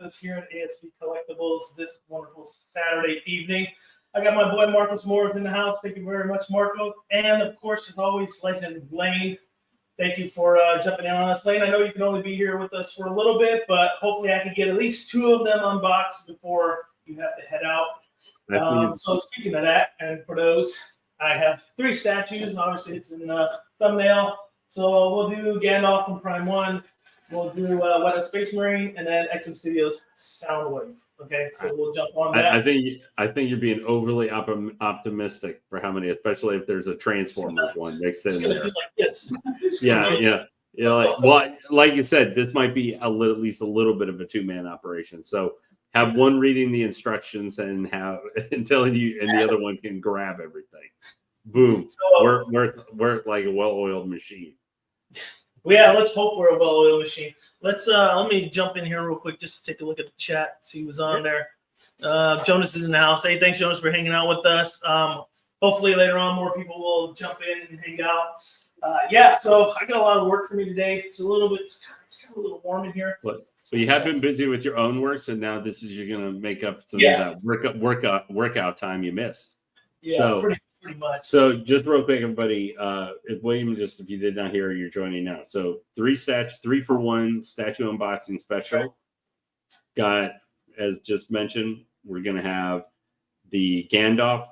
us here at ASV Collectibles this wonderful Saturday evening. I got my boy Marcos Morris in the house. Thank you very much, Marco. And of course, as always, Legend Lane. Thank you for jumping in on us, Lane. I know you can only be here with us for a little bit, but hopefully I can get at least 2 of them unboxed before you have to head out. So speaking of that, and for those, I have 3 statues. Obviously, it's in the thumbnail. So we'll do Gandalf from Prime 1. We'll do Weta Space Marine, and then XM Studios Soundwave. Okay, so we'll jump on that. I think you're being overly optimistic for how many, especially if there's a Transformers one mixed in there. Like this. Yeah. Like you said, this might be at least a little bit of a 2-man operation. So have one reading the instructions and telling you, and the other one can grab everything. Boom. So, work like a well-oiled machine. Well, yeah, let's hope we're a well-oiled machine. Let me jump in here real quick just to take a look at the chat, see who's on there. Jonas is in the house. Hey, thanks, Jonas, for hanging out with us. Hopefully later on more people will jump in and hang out. So I got a lot of work for me today. It's kind of a little warm in here. But you have been busy with your own work, so now you're going to make up some of that workout time you missed. Yeah, so, pretty much. So just real quick, everybody, William, if you did not hear, you're joining now. So 3 for 1 statue unboxing special. Got, as just mentioned, we're going to have the Gandalf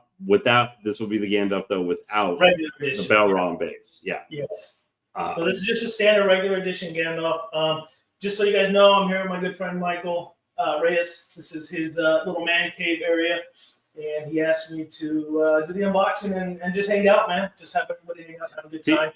this will be the Gandalf though without the Balrog base. Yeah. Yes. So this is just a standard regular edition Gandalf. Just so you guys know, I'm here with my good friend Michael Reyes. This is his little man cave area. And he asked me to do the unboxing and just hang out, man. Just have everybody hang out, have a good time.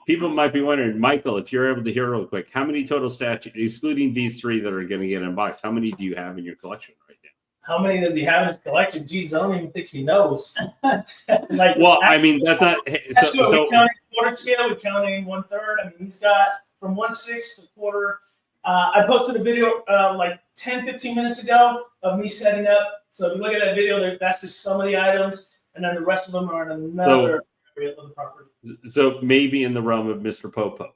People might be wondering, Michael, if you're able to hear real quick, how many total statues, excluding these 3 that are going to get unboxed, how many do you have in your collection right now? How many does he have in his collection? Jeez, I don't even think he knows. That's not. So we counting quarter scale, we counting 1/3. I mean, he's got from 1/6 to quarter. I posted a video like 10, 15 minutes ago of me setting up. So if you look at that video, that's just some of the items, and then the rest of them are in another area of the property. So maybe in the realm of Mr. Popo.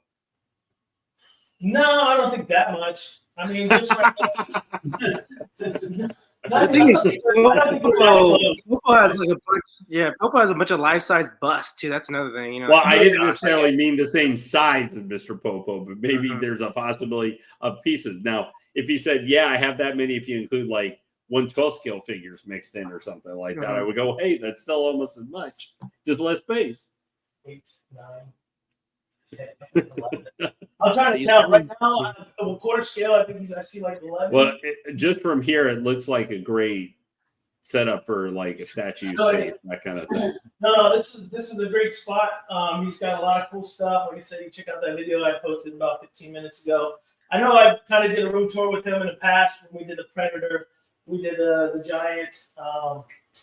No, I don't think that much. I mean, just right the thing is, Popo has a bunch of life-size busts too. That's another thing, you know. Well, I didn't necessarily mean the same size as Mr. Popo, but maybe there's a possibility of pieces. Now, if he said, "Yeah, I have that many," if you include like 1/12 scale figures mixed in or something like that, I would go, "Hey, that's still almost as much, just less space." 8, 9, 10, 11. I'm trying to count right now. Quarter scale, I think I see like 11. Well, just from here, it looks like a great setup for like a statue space, that kind of thing. No, this is a great spot. He's got a lot of cool stuff. Like I said, you check out that video I posted about 15 minutes ago. I know I've kind of did a room tour with him in the past when we did the Predator. We did the Giant,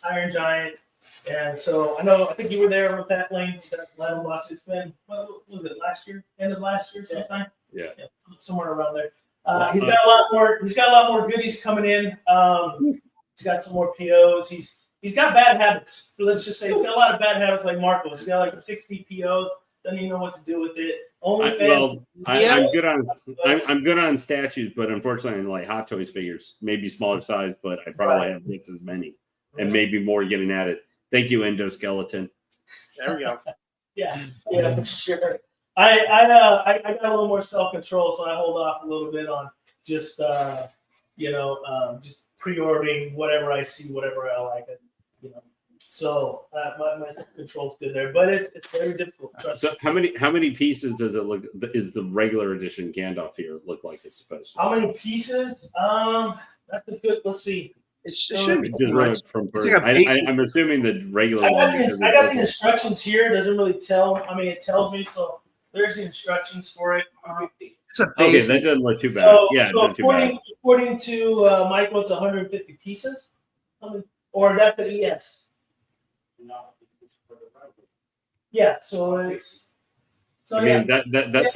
Iron Giant. And so I think you were there with that lane, that lemon box. It's been, what was it, last year? End of last year sometime? Yeah. Somewhere around there. He's got a lot more goodies coming in. He's got some more POs. He's got bad habits. So let's just say he's got a lot of bad habits like Marcos. He's got like 60 POs. Doesn't even know what to do with it. I'm good on statues, but unfortunately, like Hot Toys figures, maybe smaller size, but I probably have just as many, and maybe more getting at it. Thank you, Endoskeleton. There we go. Yeah, for sure. I got a little more self-control, so I hold off a little bit on just just pre-ordering whatever I see, whatever I like it, So my self-control's good there, but it's very difficult. So how many pieces does it look? Is the regular edition Gandalf here look like it's supposed to? How many pieces? That's a good. Let's see. It should be just run it from first. I'm assuming the regular. I got the instructions here. It doesn't really tell. I mean, it tells me. So there's the instructions for it. Okay, that doesn't look too bad. According to Michael, it's 150 pieces, or that's the ES. Yeah, so it's. That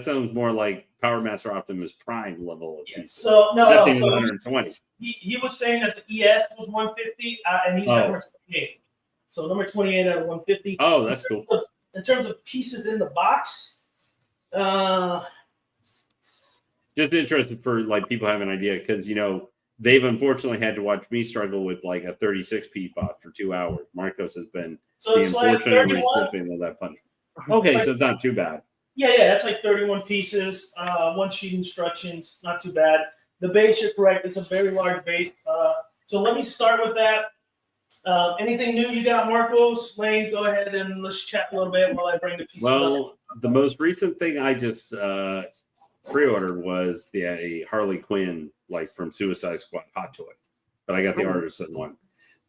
sounds more like Power Master Optimus Prime level of pieces. So that thing's 120. He was saying that the ES was 150, and he's got number 28. So number 28 out of 150. Oh, that's cool. In terms of pieces in the box, Just interested for like people have an idea because they've unfortunately had to watch me struggle with like a 36-piece box for 2 hours. Marcos has been So the it's like unfortunate 31. recipient of that punishment. Okay, so it's not too bad. Yeah, that's like 31 pieces, one sheet instructions, not too bad. The base, you're correct, it's a very large base. So let me start with that. Anything new you got, Marcos? Lane, go ahead and let's chat a little bit while I bring the pieces up. Well, the most recent thing I just pre-ordered was the Harley Quinn, like from Suicide Squad Hot Toy, but I got the artisan one.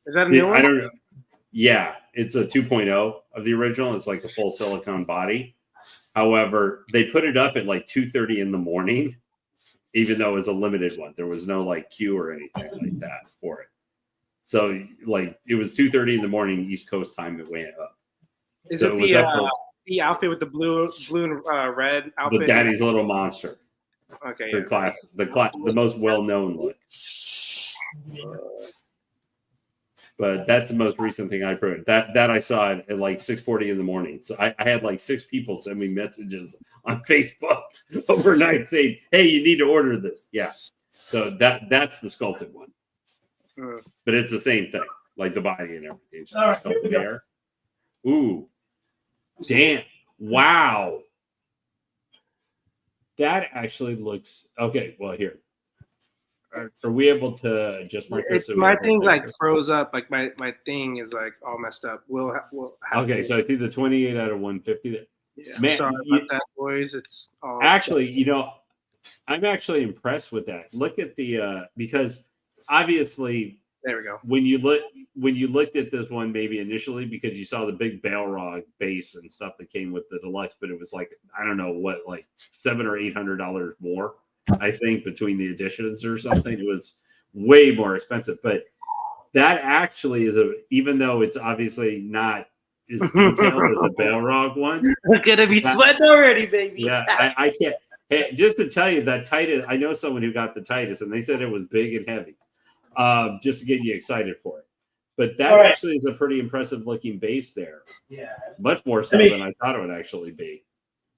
Is that a new one? I don't know. Yeah, it's a 2.0 of the original. It's like the full silicone body. However, they put it up at like 2:30 in the morning, even though it was a limited one. There was no like queue or anything like that for it. So like it was 2:30 in the morning East Coast time. It went up. Is so it the outfit with the blue and red outfit? The Daddy's Little Monster. Okay. The most well-known look. But that's the most recent thing I proved. That I saw it at like 6:40 in the morning. So I had like 6 people send me messages on Facebook overnight saying, "Hey, you need to order this." Yeah. So that's the sculpted one. But it's the same thing, like the body and everything. It's just right, sculpted hair. Ooh. Damn. Wow. That actually looks okay. Well, here. Are we able to adjust Marcus? My thing like froze up. Like my thing is like all messed up. We'll have okay, so I see the 28 out of 150. Yeah, Man, sorry about that, boys. It's all actually, I'm actually impressed with that. Look at the because obviously there we go. When you looked at this one, maybe initially because you saw the big Balrog base and stuff that came with the deluxe, but it was like I don't know what, like $700 or $800 more. I think between the editions or something, it was way more expensive. But that actually is even though it's obviously not as detailed as the Balrog one. We're gonna be sweating already, baby. Yeah, I can't. Hey, just to tell you that Titus, I know someone who got the Titus, and they said it was big and heavy, just to get you excited for it. But that actually is a pretty impressive looking base there. Yeah, much more so than I thought it would actually be.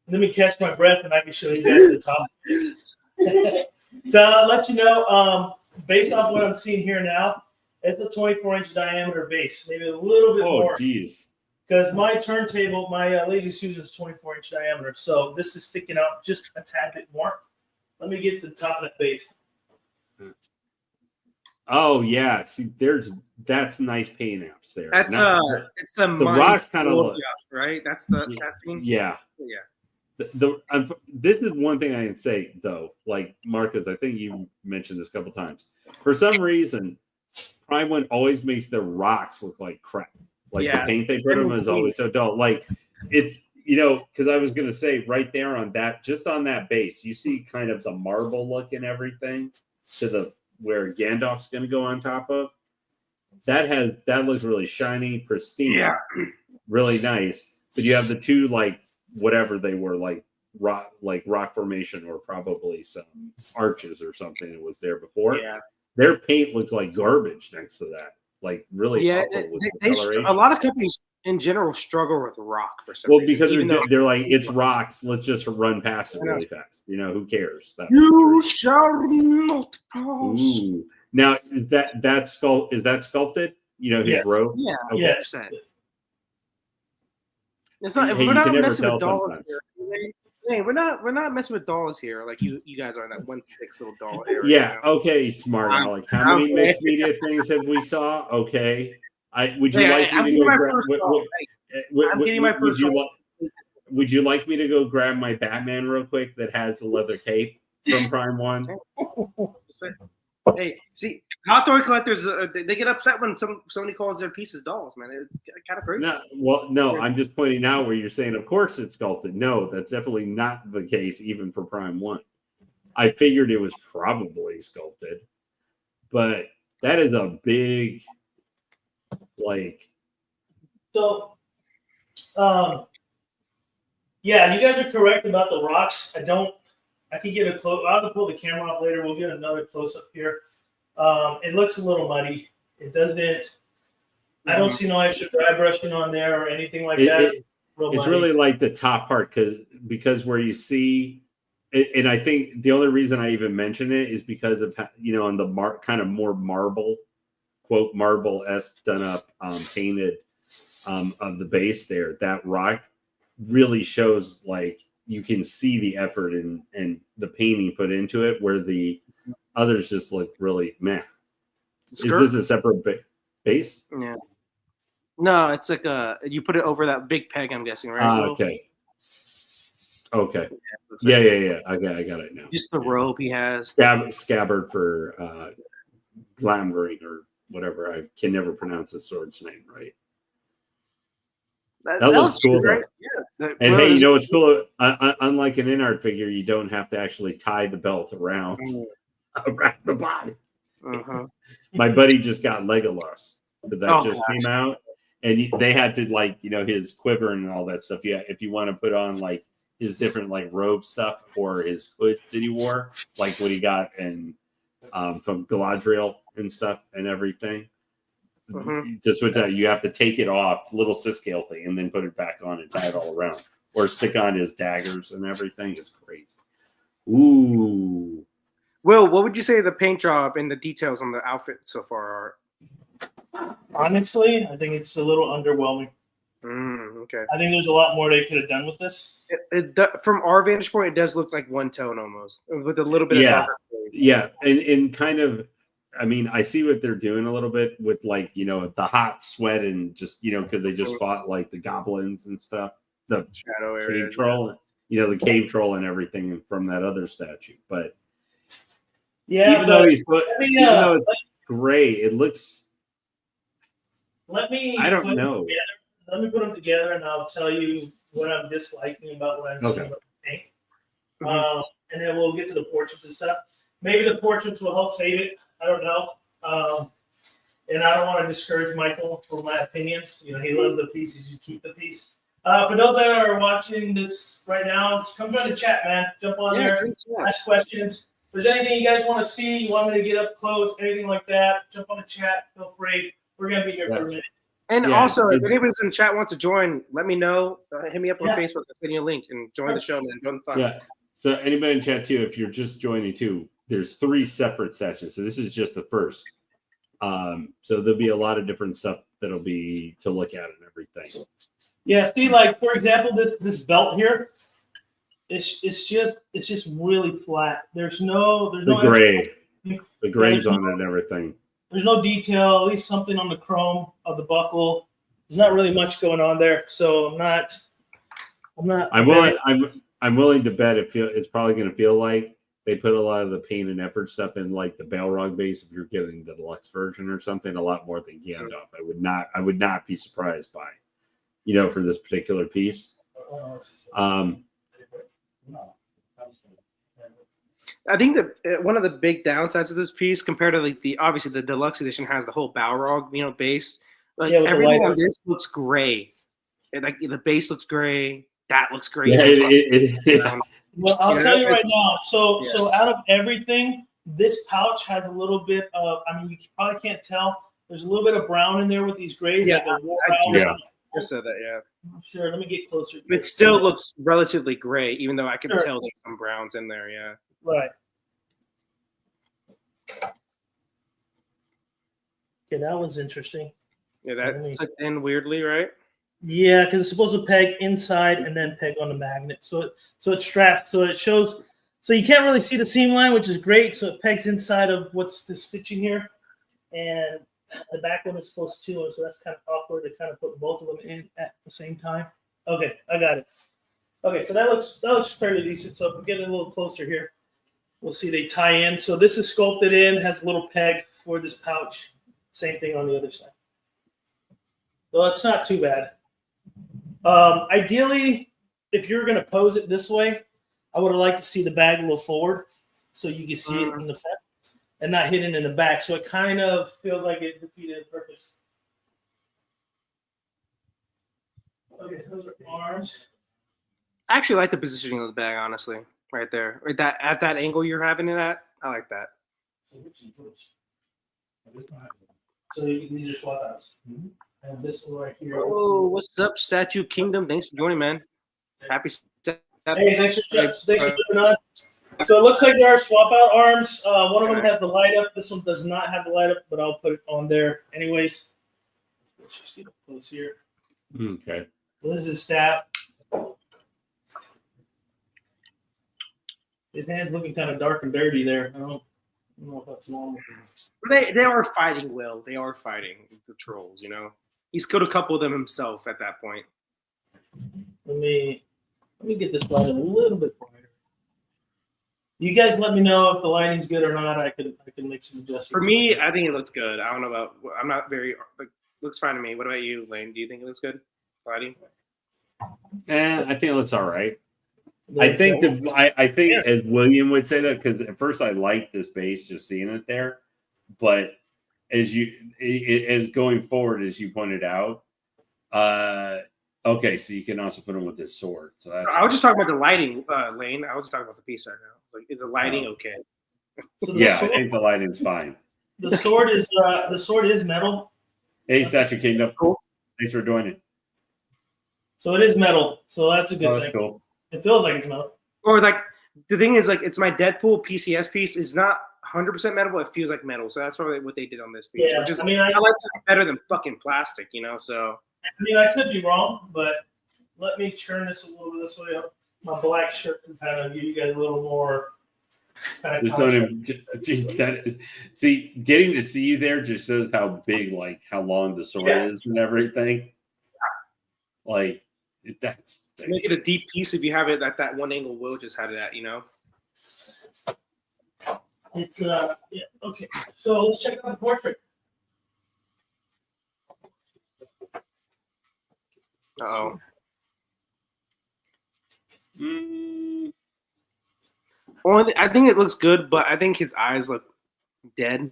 Let me catch my breath, and I can show you guys the top. So I'll let you know, based off what I'm seeing here now, it's a 24-inch diameter base, maybe a little bit more. Oh, geez. Because my turntable, my Lazy Susan is 24-inch diameter, so this is sticking out just a tad bit more. Let me get to the top of that base. Oh yeah, see, that's nice paint apps there. That's it's the rocks kind of right. That's the thing. Yeah. This is one thing I can say though, like Marcus, I think you mentioned this a couple times. For some reason, Prime One always makes the rocks look like crap. Like the paint they put them is always so dull. Like it's because I was gonna say right there on that, just on that base, you see kind of the marble look and everything to the where Gandalf's gonna go on top of. That looks really shiny, pristine, really nice. But you have the two like whatever they were like rock formation or probably some arches or something that was there before. Yeah, their paint looks like garbage next to that. Like really awful with the a lot of companies in general struggle with rock for some reason. Because they're like it's rocks. Let's just run past it really fast. Who cares? You shall not pass. Ooh. Now is that sculpted? His robe. Yeah. Okay. Yes. It's not. Hey, we're not messing sometimes. with dolls here. Hey, we're not messing with dolls here. Like you guys are in that 1/6 little doll area. Yeah. Okay. Smart Alec. How many mixed media things have we saw? Okay. Would you like me to go? I'm getting my first. Would you like me to go grab my Batman real quick that has the leather cape from Prime One? Hey, see, hot toy collectors, they get upset when somebody calls their pieces dolls, man. It's kind of crazy. No, I'm just pointing out where you're saying, of course it's sculpted. No, that's definitely not the case, even for Prime One. I figured it was probably sculpted, but that is a big, like. So, yeah, you guys are correct about the rocks. I can get a close. I'll pull the camera off later. We'll get another close up here. It looks a little muddy. It doesn't. I don't see no extra dry brushing on there or anything like that. It's really like the top part because where you see and I think the only reason I even mention it is because of on the kind of more marble, quote marble-esque done up painted of the base there. That rock really shows like you can see the effort and the painting put into it, where the others just look really meh. Is this a separate base? Yeah. No, it's like you put it over that big peg, I'm guessing, right? Okay. Okay. Yeah. I got it now. Just the robe he has. Scabbard for Glamgreen or whatever. I can never pronounce the sword's name right. That looks cool, right? Yeah. And hey, you know what's cool? Unlike an in-art figure, you don't have to actually tie the belt around the body. My buddy just got Legolas. That just came out. And they had to his quiver and all that stuff. Yeah, if you want to put on like his different like robe stuff or his hood that he wore, like what he got and from Galadriel and stuff and everything. To switch out, you have to take it off, little scale thing, and then put it back on and tie it all around, or stick on his daggers and everything. It's crazy. Ooh. Will, what would you say the paint job and the details on the outfit so far are? Honestly, I think it's a little underwhelming. Okay. I think there's a lot more they could have done with this. From our vantage point, it does look like one tone almost, with a little bit of darker shades. Yeah, and kind of. I mean, I see what they're doing a little bit with the hot sweat and just because they just fought like the goblins and stuff, the shadow area, cave troll, the cave troll and everything from that other statue. But even though it's gray, it looks. I don't know. Let me put them together, and I'll tell you what I'm disliking about what I'm seeing about the paint. And then we'll get to the portraits and stuff. Maybe the portraits will help save it. I don't know. And I don't want to discourage Michael from my opinions. He loves the piece. He should keep the piece. For those that are watching this right now, just come join the chat, man. Jump on there, ask questions. If there's anything you guys want to see, you want me to get up close, anything like that, jump on the chat. Feel free. We're going to be here for a minute. And also, if anybody's in the chat wants to join, let me know. Hit me up on Facebook. I'll send you a link and join the show, man. Join the fun. Yeah. So anybody in chat, too, if you're just joining, too, there's 3 separate sessions. So this is just the first. So there'll be a lot of different stuff that'll be to look at and everything. Yeah, see, like for example, this belt here, it's just really flat. There's no gray. The gray's on it and everything. There's no detail, at least something on the chrome of the buckle. There's not really much going on there. So I'm willing to bet it's probably going to feel like they put a lot of the pain and effort stuff in, like the Balrog base. If you're getting the deluxe version or something, a lot more than Gandalf. I would not be surprised by, for this particular piece. I think that one of the big downsides of this piece, compared to obviously the deluxe edition, has the whole Balrog, base. Like everything on this looks gray. Like the base looks gray. That looks great. Yeah, well, I'll tell you right now. So out of everything, this pouch has a little bit of. I mean, you probably can't tell. There's a little bit of brown in there with these grays. Yeah, I just said that. Yeah. Sure. Let me get closer. It still looks relatively gray, even though I can tell there's some browns in there. Yeah. Right. Okay, that was interesting. Yeah, that clicked in weirdly, right? Yeah, because it's supposed to peg inside and then peg on the magnet. So it straps. So it shows. So you can't really see the seam line, which is great. So it pegs inside of what's the stitching here, and the back one is supposed to. So that's kind of awkward to kind of put both of them in at the same time. Okay, I got it. Okay, so that looks fairly decent. So if we get a little closer here, we'll see they tie in. So this is sculpted in, has a little peg for this pouch. Same thing on the other side. So it's not too bad. Ideally, if you're going to pose it this way, I would have liked to see the bag a little forward so you can see it in the front and not hidden in the back. So it kind of feels like it defeated the purpose. Okay, those are arms. I actually like the positioning of the bag, honestly, right there. Right, at that angle you're having it at, I like that. So these are swap outs. And this one right here. Oh, what's up, Statue Kingdom? Thanks for joining, man. Happy Hey, thanks for jumping on. So it looks like there are swap out arms. One of them has the light up. This one does not have the light up, but I'll put it on there anyways. Let's just get up close here. Okay. Well, this is his staff. His hand's looking kind of dark and dirty there. I don't know if that's normal. They are fighting, Will. They are fighting the trolls, you know. He's killed a couple of them himself at that point. Let me get this light a little bit brighter. You guys let me know if the lighting's good or not. I can make some adjustments. For me, I think it looks good. I don't know about. I'm not very. Looks fine to me. What about you, Lane? Do you think it looks good? Lighting? I think it looks all right. I think as William would say that, because at first I liked this base just seeing it there, but as going forward, as you pointed out, okay, so you can also put them with this sword. So that's I was just talking about the lighting, Lane. I was just talking about the piece right now. Like, is the lighting okay? So yeah, sword, I think the lighting's fine. The sword is metal. Hey, Statue Kingdom. Cool. Thanks for joining. So it is metal. So that's a good that's thing. Cool. It feels like it's metal. Or like the thing is, like, it's my Deadpool PCS piece. It's not 100% metal, but it feels like metal. So that's probably what they did on this piece. Yeah, which is, I mean, I like it better than fucking plastic, you know. So I mean, I could be wrong, but let me turn this a little bit this way up. My black shirt can kind of give you guys a little more. Just don't even, see, getting to see you there just shows how big, like how long the sword is and everything. Like that's make it a deep piece if you have it at that one angle. Will just had it at, you know. It's yeah, okay. So let's check out the portrait. Uh-oh. I think it looks good, but I think his eyes look dead.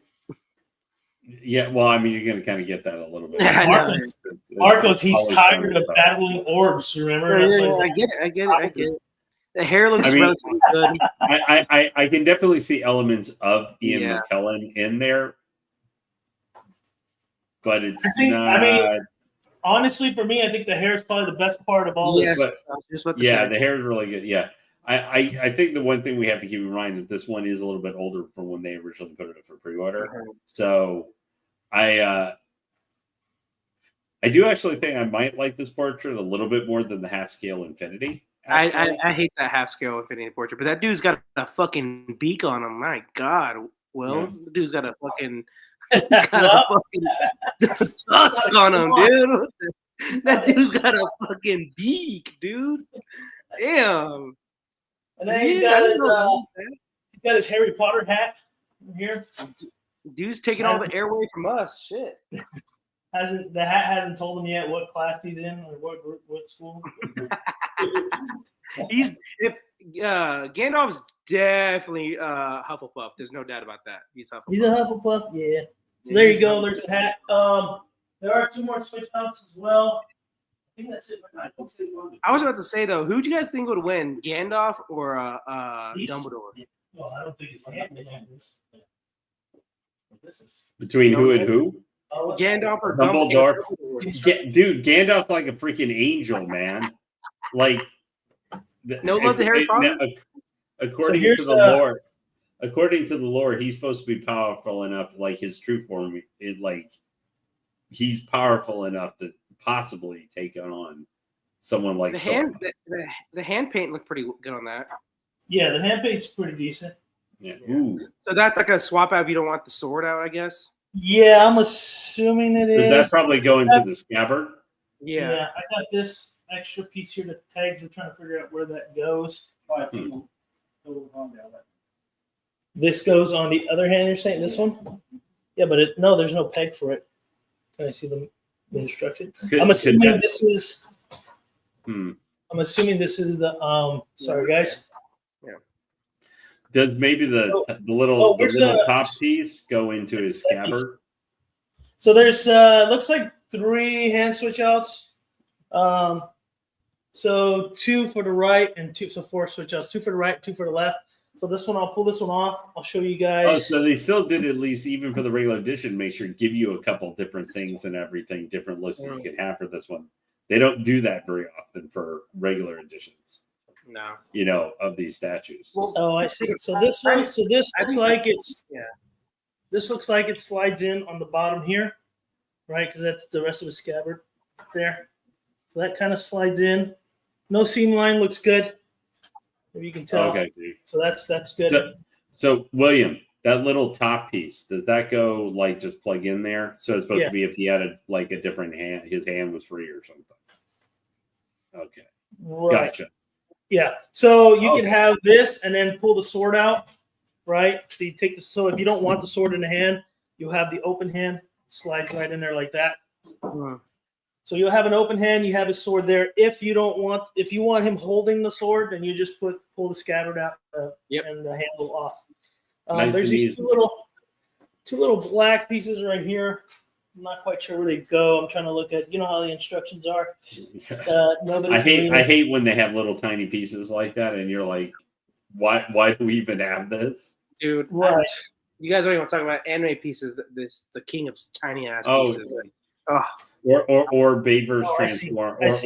Yeah, well, I mean, you're going to kind of get that a little bit. Marcos, he's tired of battling orbs, remember? I get it. The hair looks relatively good. I can definitely see elements of Ian McKellen in there, but it's not. I mean, honestly, for me, I think the hair is probably the best part of all this. But, the hair is really good. Yeah. I think the one thing we have to keep in mind is this one is a little bit older from when they originally put it up for pre-order. So I do actually think I might like this portrait a little bit more than the half-scale Infinity. I hate that half-scale Infinity portrait, but that dude's got a fucking beak on him. My God. Well, the dude's got a fucking tusk on him, dude. That dude's got a fucking beak, dude. Damn. And then he's got his Harry Potter hat here. Dude's taking all the air away from us. Shit. The hat hasn't told him yet what class he's in or what school. Gandalf's definitely Hufflepuff. There's no doubt about that. He's Hufflepuff. He's a Hufflepuff, yeah. So there you go. There's the hat. There are two more switch outs as well. I think that's it. I was about to say though, who do you guys think would win, Gandalf or Dumbledore? Well, I don't think it's Gandalf. This is between who and who? Gandalf or Dumbledore? Dude, Gandalf's like a freaking angel, man. Like no love to Harry Potter. According to the lore, he's supposed to be powerful enough. Like his true form, he's powerful enough to possibly take on someone like the hand paint looked pretty good on that. Yeah, the hand paint's pretty decent. Yeah. Ooh. So that's like a swap out if you don't want the sword out, I guess. Yeah, I'm assuming it is. That's probably going to the scabbard. Yeah, I got this extra piece here. The pegs. We're trying to figure out where that goes. This goes on the other hand. You're saying this one? Yeah, but there's no peg for it. Can I see the instruction? I'm assuming this is. I'm assuming this is the. Sorry, guys. Yeah. Does maybe the little top piece go into his scabbard? So there's looks like 3 hand switch outs. So 2 for the right and 2, so 4 switch outs. 2 for the right, 2 for the left. So this one, I'll pull this one off. I'll show you guys. Oh, so they still did, at least even for the regular edition, make sure to give you a couple different things and everything, different looks that you can have for this one. They don't do that very often for regular editions. No. Of these statues. Oh, I see. So this one, this looks like it slides in on the bottom here, right? Because that's the rest of the scabbard there. So that kind of slides in. No seam line, looks good. If you can tell. Okay. So that's good. So William, that little top piece, does that go like just plug in there? So it's supposed to be if he had a different hand, his hand was free or something. Okay. Right. Gotcha. Yeah. So you can have this and then pull the sword out, right? So you take so if you don't want the sword in the hand, you have the open hand, slides right in there like that. So you'll have an open hand, you have his sword there. If you want him holding the sword, then you just pull the scabbard out and the handle off. There's these two little black pieces right here. I'm not quite sure where they go. I'm trying to look at, how the instructions are. I hate when they have little tiny pieces like that, and you're like, why do we even have this, dude? Right. You guys don't even want to talk about anime pieces. The king of tiny ass pieces. Or Baver's Transformers.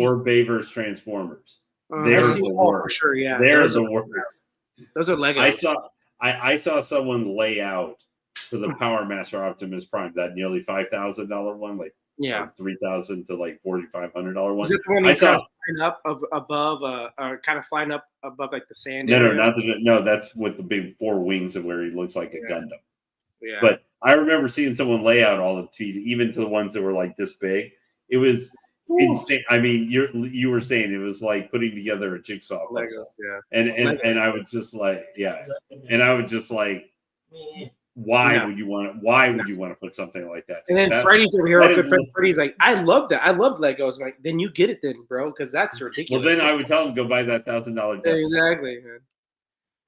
They're the worst. For sure, yeah. They're the worst. Those are Legos. I saw someone lay out for the Power Master Optimus Prime, that nearly $5,000 one, like $3,000 to like $4,500 one. Is it the one that's flying up above, or kind of flying up above like the sand? No, that's with the big four wings and where he looks like a Gundam. Yeah. But I remember seeing someone lay out all the pieces, even to the ones that were like this big. It was insane. I mean, you were saying it was like putting together a jigsaw puzzle. And I was just like, and I was just like, why would you want to put something like that? And then Freddie's over here, our good friend Freddie's like, I love that. I love Legos. I'm like, then you get it then, bro, because that's ridiculous. Well, then I would tell him go buy that $1,000 exactly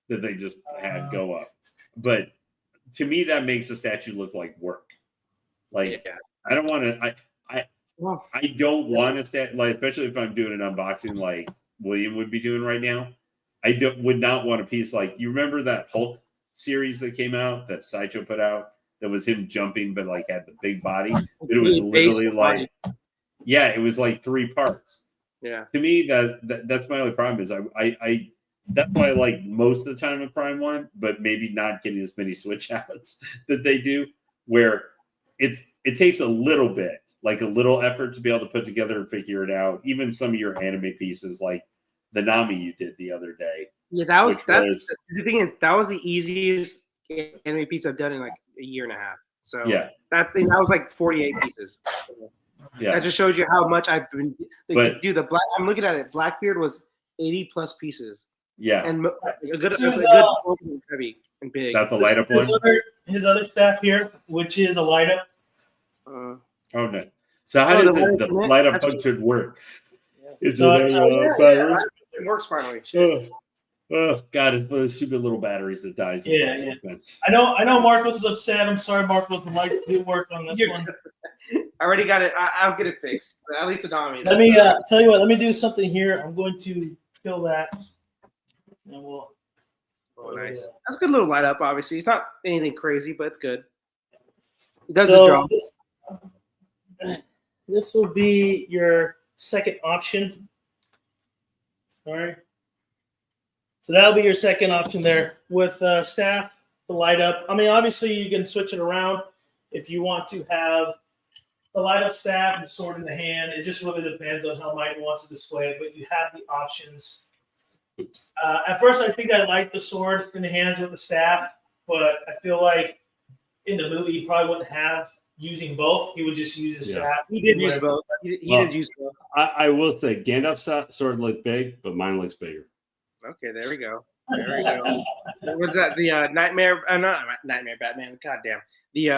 that they just had go up. But to me, that makes the statue look like work. Like I don't want to. I don't want to stand like, especially if I'm doing an unboxing like William would be doing right now. I would not want a piece like, you remember that Hulk series that came out that Sideshow put out that was him jumping but like had the big body, but it was literally like it was like 3 parts. To me, that's my only problem is I that's why I like most of the time with Prime 1, but maybe not getting as many switch outs that they do, where it takes a little bit, like a little effort to be able to put together and figure it out. Even some of your anime pieces like the Nami you did the other day. Yeah, the thing is, that was the easiest anime piece I've done in like a year and a half. So that was like 48 pieces. That just showed you how much I've been. Dude, I'm looking at it. Blackbeard was 80 plus pieces. And a good heavy and big. That's the light up one. His other staff here, which is a light up. No. So how did the light up punctured work? It works finally. Oh God, it's those stupid little batteries that dies. I know Marcos is upset. I'm sorry, Marcos. I'd like to do work on this one. I already got it. I'll get it fixed. At least Adami. Let me tell you what. Let me do something here. I'm going to kill that, and we'll. Oh, nice. That's a good little light up. Obviously, it's not anything crazy, but it's good. It does the job. This will be your second option. Sorry. So that'll be your second option there with staff, the light up. I mean, obviously you can switch it around if you want to have the light up staff and sword in the hand. It just really depends on how Mike wants to display it, but you have the options. At first, I think I liked the sword in the hands with the staff, but I feel like in the movie he probably wouldn't have using both. He would just use his staff. He did use both. He did use both. I will say Gandalf's sword looked big, but mine looks bigger. Okay, there we go. What's that? The Nightmare? Not Nightmare Batman. God damn. The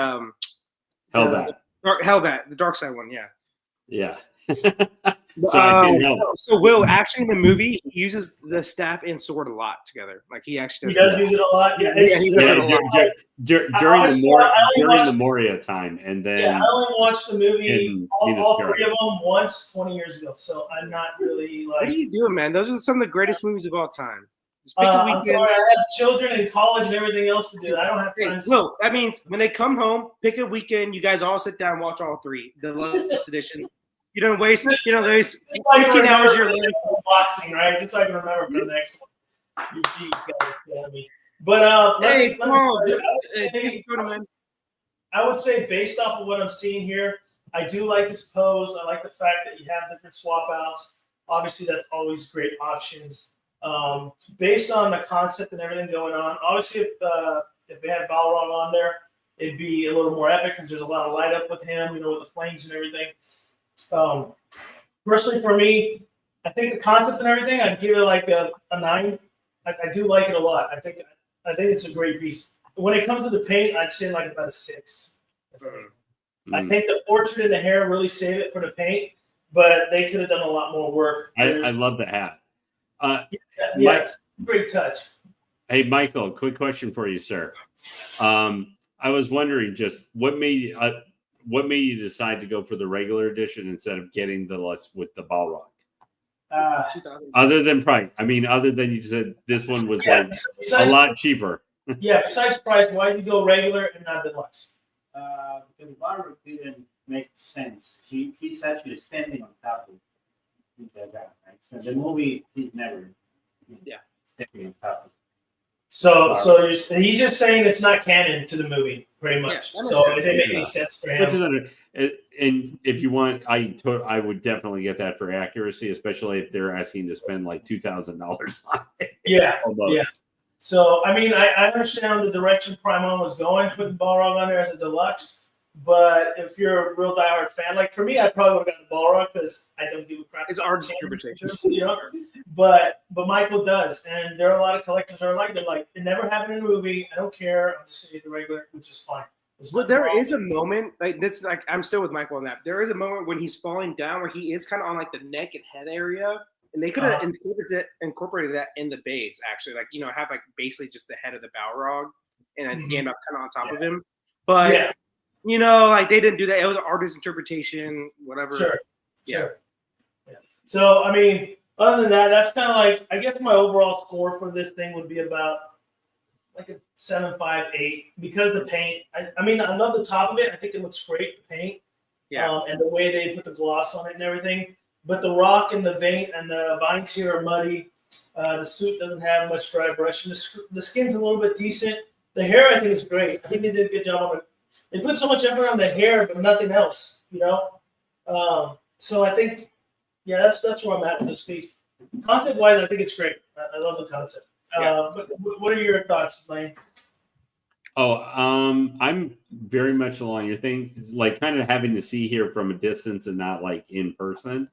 Hellbat. The Dark Side one. Yeah. So Will, actually in the movie he uses the staff and sword a lot together. Like he actually does use it a lot. During the Moria time, and then I only watched the movie all 3 of them once 20 years ago. So I'm not really like. What are you doing, man? Those are some of the greatest movies of all time. I'm sorry, I have children in college and everything else to do. I don't have time. Well, that means when they come home, pick a weekend. You guys all sit down, and watch all 3. The Deluxe Edition. You don't waste 15 15 hours of your life. Boxing, right? Just so I can remember for the next one. You guys kill me. But Hey, I would say based off of what I'm seeing here, I do like his pose. I like the fact that you have different swap outs. Obviously, that's always great options. Based on the concept and everything going on, obviously, if they had Balrog on there, it'd be a little more epic because there's a lot of light up with him, with the flames and everything. Personally, for me, I think the concept and everything, I'd give it like a 9. I do like it a lot. I think it's a great piece. When it comes to the paint, I'd say like about a 6. I think the portrait and the hair really save it for the paint, but they could have done a lot more work. I love the hat. It's a great touch. Hey, Michael, quick question for you, sir. I was wondering just what made you decide to go for the regular edition instead of getting the with the Balrog? Other than price, other than you said this one was a lot cheaper. Besides price, why did you go regular and not deluxe? Because Balrog didn't make sense. She's actually standing on top of the guy, right? So the movie, he's never standing on top of. So he's just saying it's not canon to the movie, pretty much. So it didn't make any sense for him. And if you want, I would definitely get that for accuracy, especially if they're asking to spend like $2,000 on it. Yeah, almost. Yeah. So I understand the direction Primo was going, putting Balrog on there as a deluxe. But if you're a real diehard fan, like for me, I probably would have gotten Balrog because I don't give a crap. It's art interpretation, But Michael does, and there are a lot of collectors that are like, they're like, it never happened in a movie. I don't care. I'm just gonna get the regular, which is fine. But there is a moment like this. Like I'm still with Michael on that. There is a moment when he's falling down where he is kind of on like the neck and head area, and they could have incorporated that in the base. Actually, have like basically just the head of the Balrog and then end up kind of on top of him. But like they didn't do that. It was an artist's interpretation, whatever. Sure. Yeah. So other than that, that's kind of like, I guess my overall score for this thing would be about like a 7.5, 8 because the paint. I love the top of it. I think it looks great, the paint, and the way they put the gloss on it and everything. But the rock and the vein and the vines here are muddy. The suit doesn't have much dry brush, and the skin's a little bit decent. The hair, I think, is great. I think they did a good job on it. They put so much effort on the hair, but nothing else, So I think, that's where I'm at with this piece. Concept-wise, I think it's great. I love the concept. But what are your thoughts, Lane? I'm very much along your thing. It's like kind of having to see here from a distance and not like in person.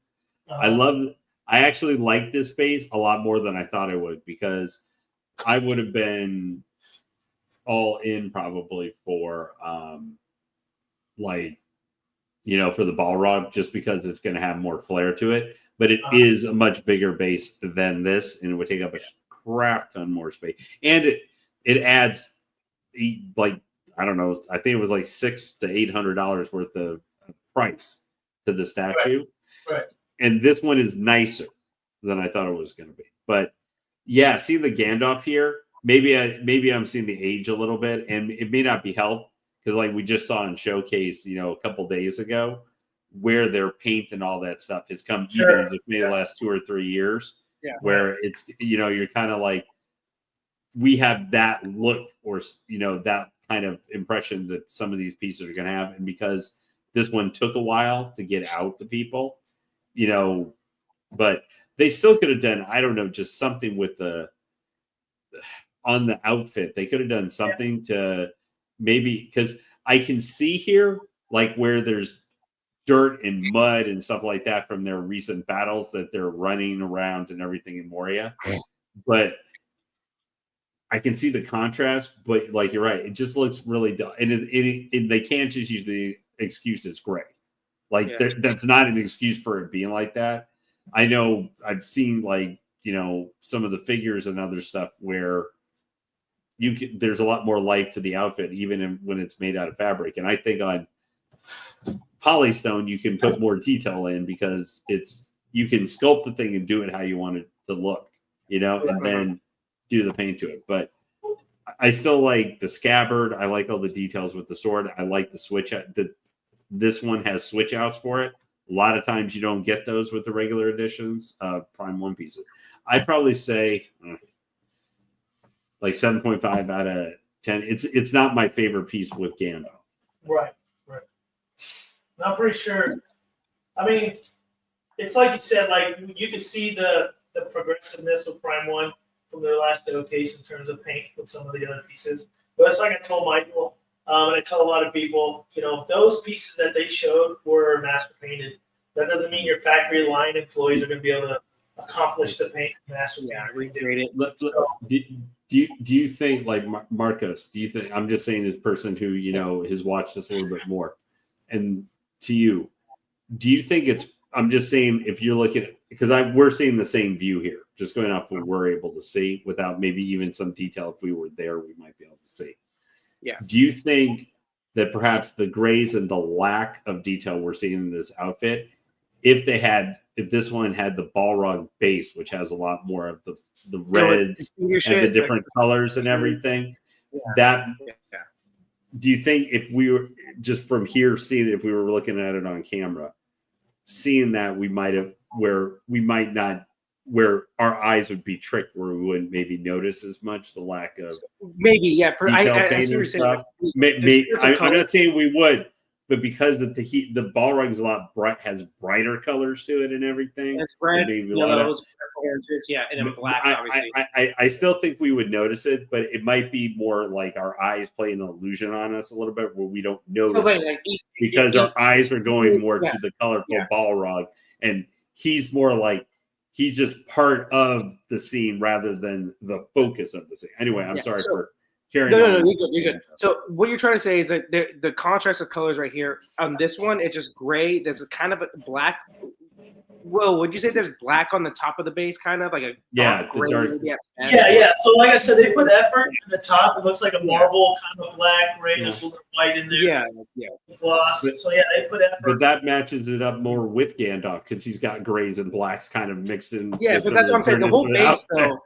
I actually like this base a lot more than I thought I would because I would have been all in probably for for the Balrog just because it's going to have more flair to it. But it is a much bigger base than this, and it would take up a crap ton more space. And it adds like, I don't know, I think it was like $600 to $800 worth of price to the statue. Right. And this one is nicer than I thought it was going to be. But yeah, see the Gandalf here. Maybe I'm seeing the age a little bit, and it may not be helped because like we just saw in Showcase, a couple days ago, where their paint and all that stuff has come even just maybe the last 2 or 3 years. Yeah. Where it's you're kind of like, we have that look or that kind of impression that some of these pieces are going to have, and because this one took a while to get out to people, but they still could have done, I don't know, just something with on the outfit. They could have done something to maybe, because I can see here like where there's dirt and mud and stuff like that from their recent battles that they're running around and everything in Moria. But I can see the contrast, but like you're right, it just looks really dull. And they can't just use the excuse it's gray. Like that's not an excuse for it being like that. I know I've seen like, some of the figures and other stuff where there's a lot more life to the outfit, even when it's made out of fabric. And I think on Polystone, you can put more detail in because you can sculpt the thing and do it how you want it to look, and then do the paint to it. But I still like the scabbard. I like all the details with the sword. I like the switch. This one has switch outs for it, A lot of times you don't get those with the regular editions of Prime 1 pieces. I'd probably say like 7.5 out of 10. It's not my favorite piece with Gandalf. Right. And I'm pretty sure. I mean, it's like you said. Like you can see the progressiveness of Prime 1 from their last showcase in terms of paint with some of the other pieces. But it's like I told Michael, and I tell a lot of people, those pieces that they showed were master painted. That doesn't mean your factory line employees are going to be able to accomplish the paint master paint. Do you think, like Marcos, do you think, I'm just saying as a person who, has watched this a little bit more, and to you, do you think I'm just saying, if you're looking at, because we're seeing the same view here, just going off what we're able to see without maybe even some detail. If we were there, we might be able to see. Yeah. Do you think that perhaps the grays and the lack of detail we're seeing in this outfit, if this one had the Balrog base, which has a lot more of the reds and the different colors and everything, do you think if we were just from here seeing it, if we were looking at it on camera, seeing that we might have, where our eyes would be tricked, where we wouldn't maybe notice as much the lack of I see what you're saying. I'm not saying we would, but because the Balrog is a lot has brighter colors to it and everything. It's red, yellows, oranges, and then black. Obviously, I still think we would notice it, but it might be more like our eyes play an illusion on us a little bit, where we don't notice because our eyes are going more to the colorful Balrog, and he's more like he's just part of the scene rather than the focus of the scene. Anyway, I'm sorry for. No, you're good. So what you're trying to say is that the contrast of colors right here on this one, it's just gray. There's a kind of a black. Well, would you say there's black on the top of the base, kind of like a dark gray? Yeah. So like I said, they put effort in the top. It looks like a marble kind of black, gray. There's a little white in there. Yeah. Gloss. So they put effort. But that matches it up more with Gandalf because he's got grays and blacks kind of mixed in. Yeah, but that's what I'm saying. The whole base, though.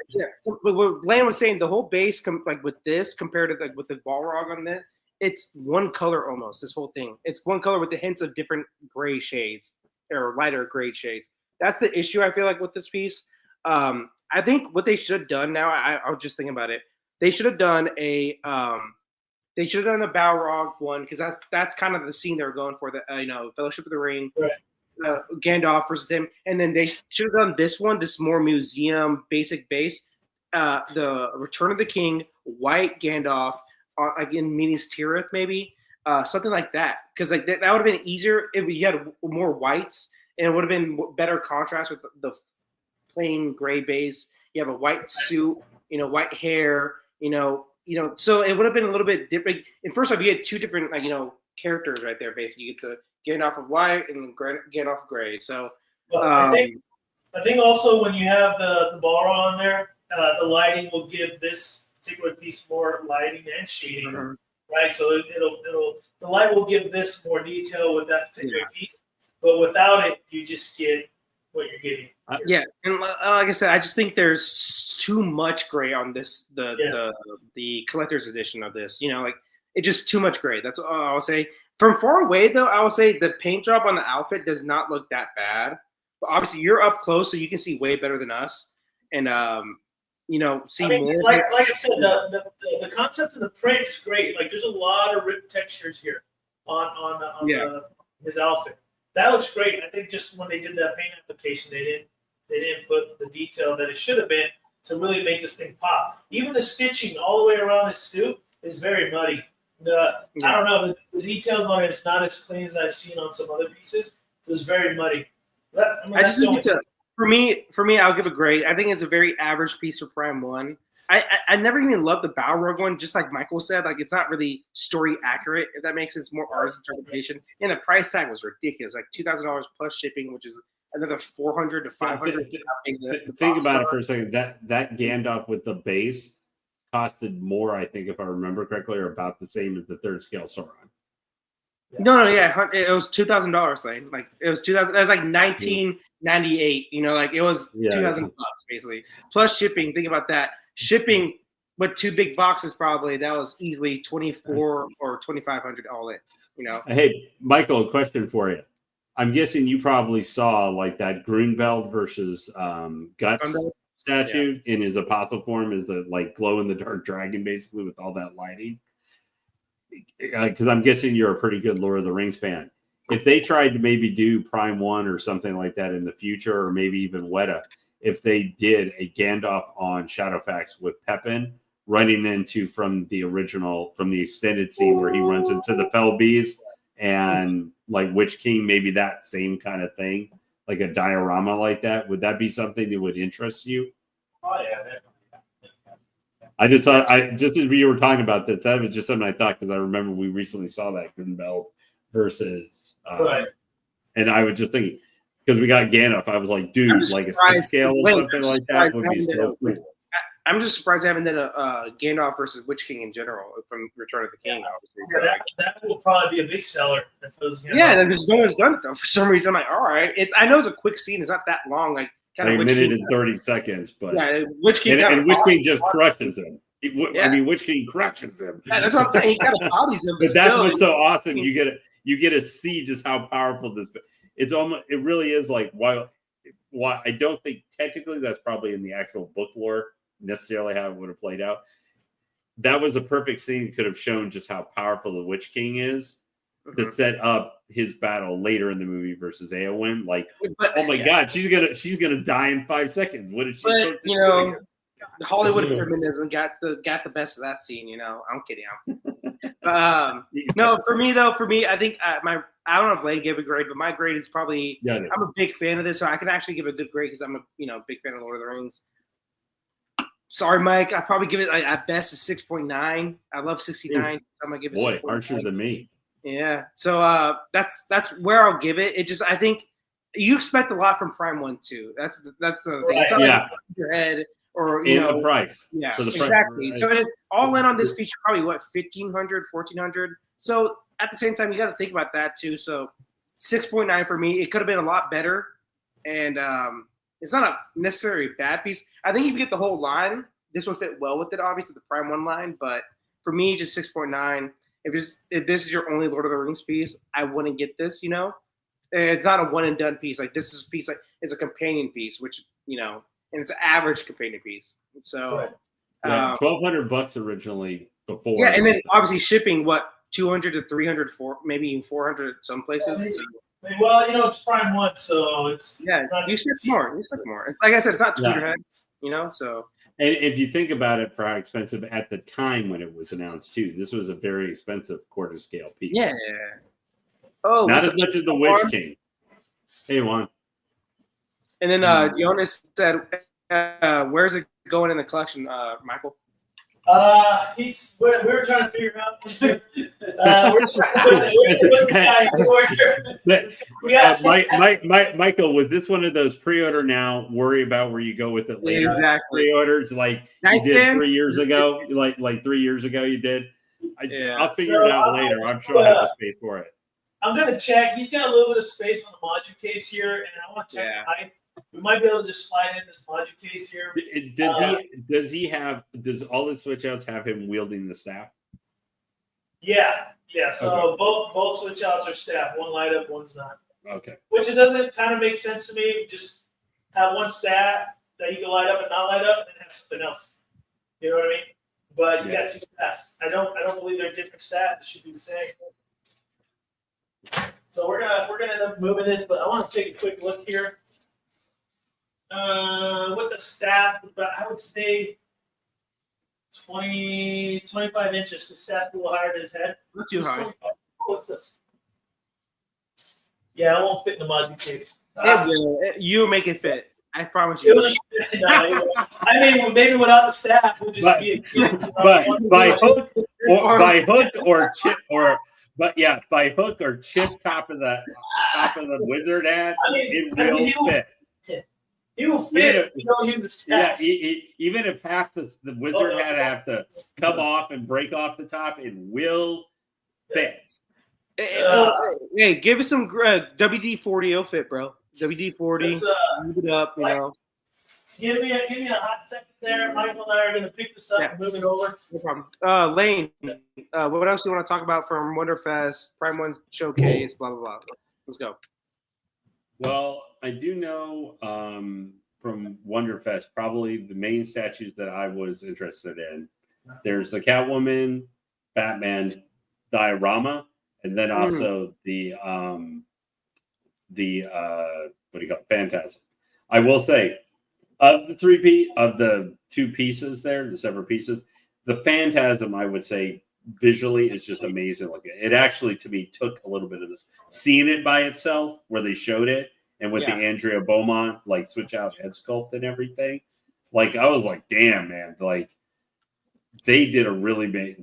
Yeah, but what Lan was saying, the whole base, like with this, compared to with the Balrog on it, it's one color almost. This whole thing, it's one color with the hints of different gray shades or lighter gray shades. That's the issue I feel like with this piece. I think what they should have done now, I was just thinking about it. They should have done the Balrog one because that's kind of the scene they were going for. The Fellowship of the Ring. Right. Gandalf versus him, and then they should have done this one, this more museum basic base, the Return of the King, white Gandalf, again Minas Tirith maybe, something like that, because like that would have been easier if you had more whites, and it would have been better contrast with the plain gray base. You have a white suit, white hair, so it would have been a little bit different. And first off, you had two different characters right there. Basically, you get the Gandalf of white and Gandalf of gray. So I think also when you have the Balrog on there, the lighting will give this particular piece more lighting and shading, right? So the light will give this more detail with that particular piece, but without it, you just get what you're getting. And like I said, I just think there's too much gray on this the collector's edition of this. It's just too much gray. That's all I'll say. From far away, though, I will say the paint job on the outfit does not look that bad. But obviously, you're up close, so you can see way better than us, and see more. Like I said, the concept of the print is great. Like, there's a lot of ripped textures here on his outfit. That looks great. I think just when they did that paint application, they didn't put the detail that it should have been to really make this thing pop. Even the stitching all the way around his suit is very muddy. I don't know, the details on it is not as clean as I've seen on some other pieces. It was very muddy. For me, I'll give a grade. I think it's a very average piece for Prime 1. I never even loved the Balrog one, just like Michael said. Like, it's not really story accurate, if that makes sense. It's more artist interpretation. And the price tag was ridiculous, like $2,000 plus shipping, which is another $400 to $500. Think about it for a second. That Gandalf with the base costed more, I think, if I remember correctly, or about the same as the third scale Sauron. No, it was $2,000 thing. Like, it was 2000. It was like 1998. It was $2,000 basically plus shipping. Think about that. Shipping with two big boxes, probably that was easily $2,400 or $2,500 all in. Hey, Michael, a question for you. I'm guessing you probably saw like that Grunwald versus Guts statue in his apostle form is the like glow in the dark dragon, basically with all that lighting. Because I'm guessing you're a pretty good Lord of the Rings fan. If they tried to maybe do Prime 1 or something like that in the future, or maybe even Weta, if they did a Gandalf on Shadowfax with Pepin running into from the extended scene where he runs into the Fell Beast and like Witch King, maybe that same kind of thing, like a diorama like that, would that be something that would interest you? Oh yeah. I just thought, just as we were talking about that was just something I thought, because I remember we recently saw that Grunwald versus, Right. and I was just thinking, because we got Gandalf, I was like, dude, like a set scale or something like that would be so cool. I'm just surprised they haven't done a Gandalf versus Witch King in general from Return of the King, obviously. Yeah, that will probably be a big seller. If it was, then just no one's done it though. For some reason, I'm like, all right. I know it's a quick scene. It's not that long. Like Like a minute and 30 seconds, but Witch King and Witch King just crushes him. I mean, Witch King crushes him. Yeah, that's what I'm saying. He kind of bodies him. But that's what's so awesome. You get to see just how powerful this. It's almost. It really is like while I don't think technically that's probably in the actual book lore necessarily how it would have played out. That was a perfect scene. It could have shown just how powerful the Witch King is to set up his battle later in the movie versus Eowyn. Like, oh my God, she's gonna die in 5 seconds. What is she supposed to do? The Hollywood feminism got the best of that scene. I'm kidding. No, for me, I think I don't know if Lane gave a grade, but my grade is probably. Yeah, I'm a big fan of this, so I can actually give a good grade because I'm a big fan of Lord of the Rings. Sorry, Mike. I probably give it at best a 6.9. I love 69. I'm gonna give it. Boy, harsher than me. Yeah. So that's where I'll give it. It just I think you expect a lot from Prime 1 too. That's the thing. Right. It's not like your head or the price. Yeah, for the exactly. Price. So all in on this feature probably what 1,500, 1,400. So at the same time you got to think about that too. So 6.9 for me. It could have been a lot better, and it's not a necessarily bad piece. I think if you get the whole line, this would fit well with it. Obviously, the Prime 1 line, but for me, just 6.9. If this is your only Lord of the Rings piece, I wouldn't get this. It's not a one and done piece. Like this is a piece like it's a companion piece, which and it's an average companion piece. So $1,200 originally before. Yeah, and then obviously shipping 200 to 300, maybe even 400 some places. So. Well, it's Prime 1, so it's you ship more. It's, like I said, it's not Twitterhead, so. And if you think about it, for how expensive at the time when it was announced too, this was a very expensive quarter scale piece. Yeah. Oh, not as much as the Witch King. Hey, Juan. And then Jonas said, "Where's it going in the collection, Michael?" We were trying to figure out. Michael, was this one of those pre-order now? Worry about where you go with it later. Exactly. Pre-orders like you did 3 years ago. Like 3 years ago, you did. I'll figure it out later. I'm sure I have a space for it. I'm gonna check. He's got a little bit of space on the module case here, and I want to check the height. We might be able to just slide in this module case here. Does all the switch outs have him wielding the staff? Yeah. So both switch outs are staff. One light up, one's not. Okay. Which it doesn't kind of make sense to me. Just have one staff that you can light up and not light up, and then have something else. You know what I mean? But you got two staffs. I don't believe they're different staffs. It should be the same. So we're gonna end up moving this, but I want to take a quick look here. With the staff, but I would say 25 inches. The staff's a little higher than his head. Not too high. What's this? Yeah, it won't fit in the module case. It will. You make it fit. I promise you. I mean, maybe without the staff, we'll just be. But by hook or chip by hook or chip top of the wizard hat, it will fit. He will fit if you don't use the staff. Yeah, even if half the wizard hat have to come off and break off the top, it will fit. Hey, give us some WD-40. It'll fit, bro. WD-40. Move it up, Give me a hot second there. Michael and I are going to pick this up and move it over. No problem. Lane, what else do you want to talk about from Wonderfest, Prime 1 Showcase, blah, blah, blah. Let's go. Well, I do know from Wonderfest, probably the main statues that I was interested in. There's the Catwoman, Batman diorama, and then also the what do you call it? Phantasm. I will say, of the two pieces there, the separate pieces, the Phantasm, I would say, visually is just amazing looking. It actually, to me, took a little bit of seeing it by itself, where they showed it, and with the Andrea Beaumont like switch out head sculpt and everything. Like I was like, damn, man, like they did a really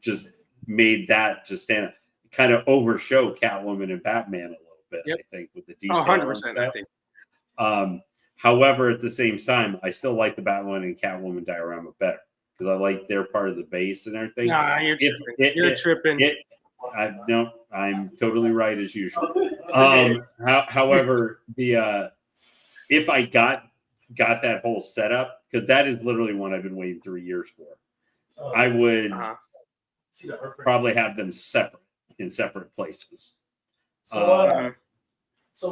just made that just stand up, kind of overshow Catwoman and Batman a little bit. I think with the detail. 100%. I think. However, at the same time, I still like the Batman and Catwoman diorama better because I like their part of the base and everything. Nah, you're tripping. You're tripping. No, I'm totally right as usual. However, if I got that whole setup, because that is literally one I've been waiting 3 years for, I would probably have them in separate places. So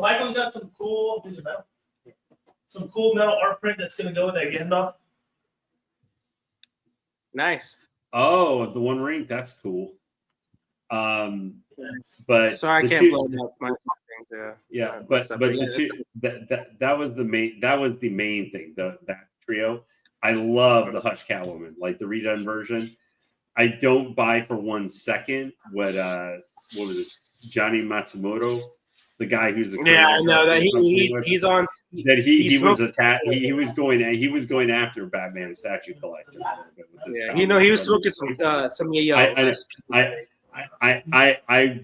Michael's got some cool metal art print that's going to go with that Gandalf. Nice. Oh, the One Ring, that's cool. But sorry, I can't blow up my thing. But that was the main thing. That trio. I love the Hush Catwoman, like the redone version. I don't buy for 1 second what was it, Johnny Matsumoto, the guy who's I know that he's on that he was going after Batman statue collector. He was smoking some I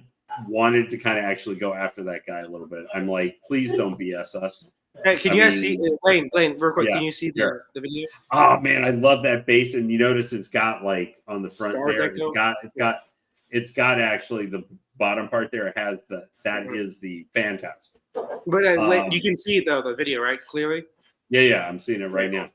wanted to kind of actually go after that guy a little bit. I'm like, please don't BS us. Hey, can you guys see Lane, real quick? Can you see the video? Oh man, I love that base, and you notice it's got like on the front there. It's got actually the bottom part there. It has that is the Phantasm. But you can see the video, right? Clearly. Yeah, I'm seeing it right now.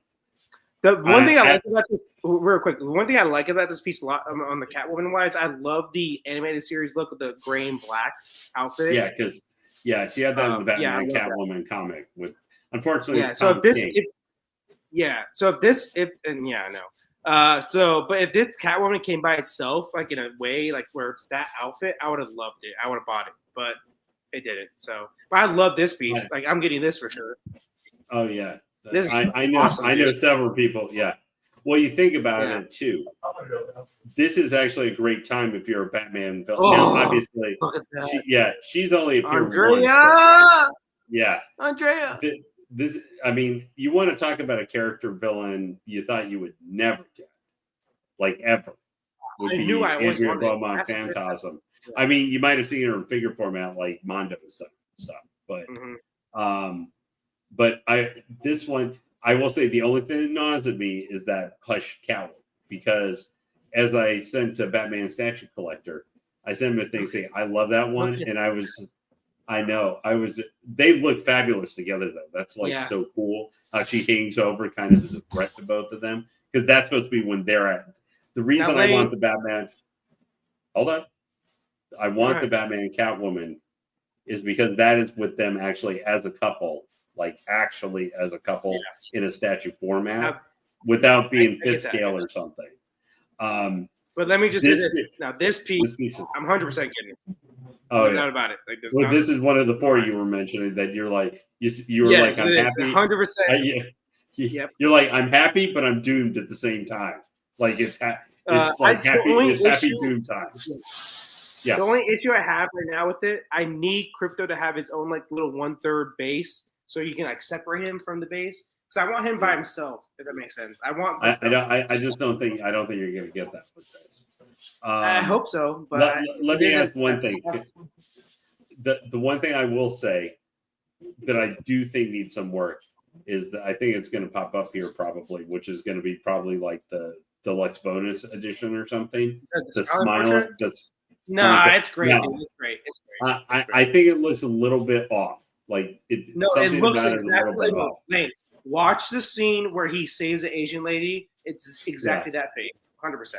The one thing I like about this, real quick, the one thing I like about this piece a lot on the Catwoman wise, I love the animated series look with the gray and black outfit. Yeah, because she had that in the Batman and Catwoman comic. With unfortunately, So if this Catwoman came by itself, like in a way, like where it's that outfit, I would have loved it. I would have bought it, but it didn't. So, but I love this piece. Like I'm getting this for sure. Oh yeah. I know. awesome I know several people. Yeah. Well, you think about it too. This is actually a great time if you're a Batman villain. Now, obviously, she's only appeared once. So, Andrea. This, I mean, you want to talk about a character villain you thought you would never get, like ever. Would be Andrea Beaumont Phantasm. I mean, you might have seen her in figure format like Mondo and stuff, but this one, I will say the only thing that gnaws at me is that Hush Catwoman, because as I sent to Batman Statue Collector, I sent him a thing saying, I love that one. And they look fabulous together though. That's so cool how she hangs over kind of as a threat to both of them. Because that's supposed to be when they're at the reason I want the Batman. Hold on. I want the Batman and Catwoman is because that is with them actually as a couple, in a statue format without being fifth scale or something. But let me just say this. Now, this piece I'm 100% getting it. Oh, no doubt about it. Like, this is one of the four you were mentioning that you're like, you were like, I'm happy. 100%. You're like, I'm happy, but I'm doomed at the same time. Like it's happy doom time. Yeah. The only issue I have right now with it, I need Crypto to have his own like little 1/3 base, so you can like separate him from the base. Because I want him by himself, if that makes sense. I don't think you're gonna get that with this. I hope so, but let me ask one thing. The one thing I will say that I do think needs some work is that I think it's going to pop up here probably, which is going to be probably like the deluxe bonus edition or something. The smile. It's great. No. It's great. I think it looks a little bit off. Like it. No, it looks exactly like watch the scene where he saves the Asian lady. It's exactly that face, 100%.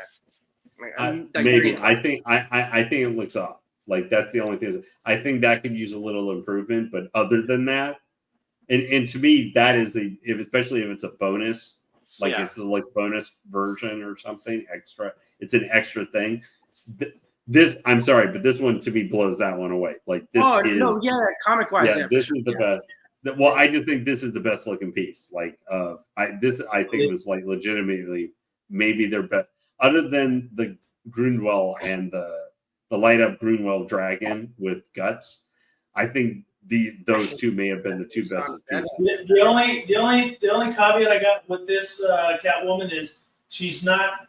Maybe I think it looks off. Like that's the only thing. I think that could use a little improvement, but other than that, and to me, that is especially if it's a bonus, like it's a bonus version or something extra. It's an extra thing. This, I'm sorry, but this one to me blows that one away. Like this comic wise, this is the best. Well, I just think this is the best looking piece. Like, I think was like legitimately maybe their best, other than the Grundwell and the light up Grunwell dragon with guts. I think those two may have been the two best pieces. The only caveat I got with this Catwoman is she's not.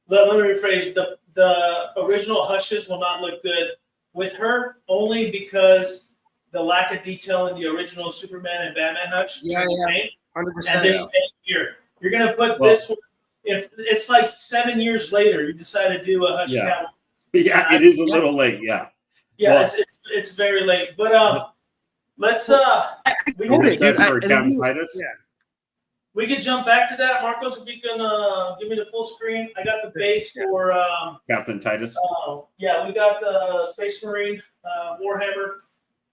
Let me rephrase. The original Hushes will not look good with her, only because the lack of detail in the original Superman and Batman Hush. 100%. And this paint here, you're gonna put this one. If it's like 7 years later, you decide to do a Hush Catwoman. Yeah, it is a little late. Yeah. Yeah, well, it's very late. But let's we could jump back to that, Marcos, if you can give me the full screen. I got the base for Captain Titus. Yeah, we got the Space Marine Warhammer.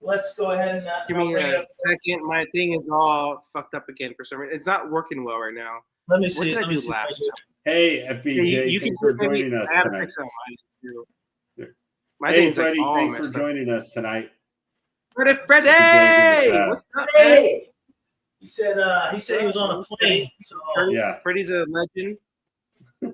Let's go ahead and give me a second. My thing is all fucked up again for some reason. It's not working well right now. Let me see. What did I do last time? Hey, FBJ, thanks for joining us tonight. Hey, Freddie, thanks for joining us tonight. Freddie! What's up, hey? He said he was on a plane. So Freddie's a legend. All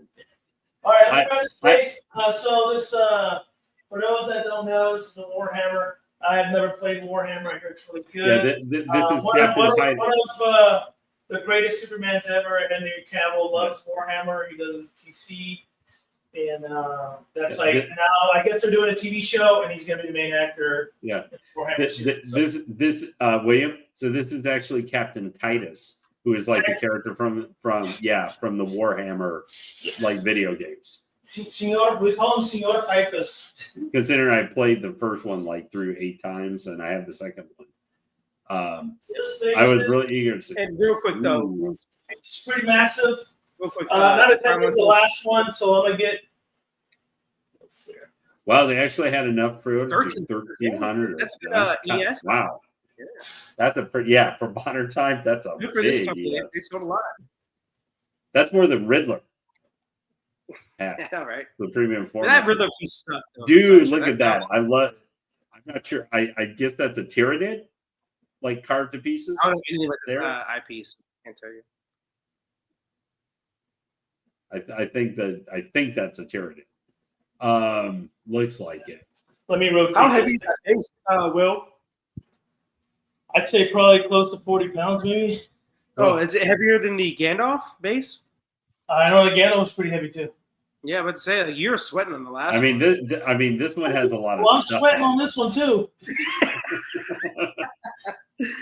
right, let's try this space. So this, for those that don't know, this is a Warhammer. I have never played Warhammer. I heard it's really good. Yeah, this is Captain Titus. One of the greatest Supermans ever, Henry Cavill, loves Warhammer. He does his PC. And that's now I guess they're doing a TV show, and he's going to be the main actor. Yeah. This William. So this is actually Captain Titus, who is like the character from the Warhammer like video games. Senor, we call him Senor Titus. Considering I played the first one like through 8 times, and I have the second one. I was really eager to see. And real quick though, it's pretty massive. Real quick, not as heavy as the last one, so I'm gonna get. Wow, they actually had enough pre-orders. 1,300. That's good. ES. Wow, that's a pretty for modern time. That's a good for this company. They sold a lot. That's more than Riddler. Yeah, right. The premium format. That Riddler piece sucked, though. Dude, look at that. I'm not sure. I guess that's a Tyranid, like carved to pieces. I don't know anything about this eyepiece. Can't tell you. I think that's a Tyranid. Looks like it. Let me rotate. How heavy is that base, Will? I'd say probably close to 40 pounds, maybe. Oh, is it heavier than the Gandalf base? I know the Gandalf was pretty heavy too. Yeah, but say you were sweating on the last. This one has a lot of. Well, I'm sweating on this one too.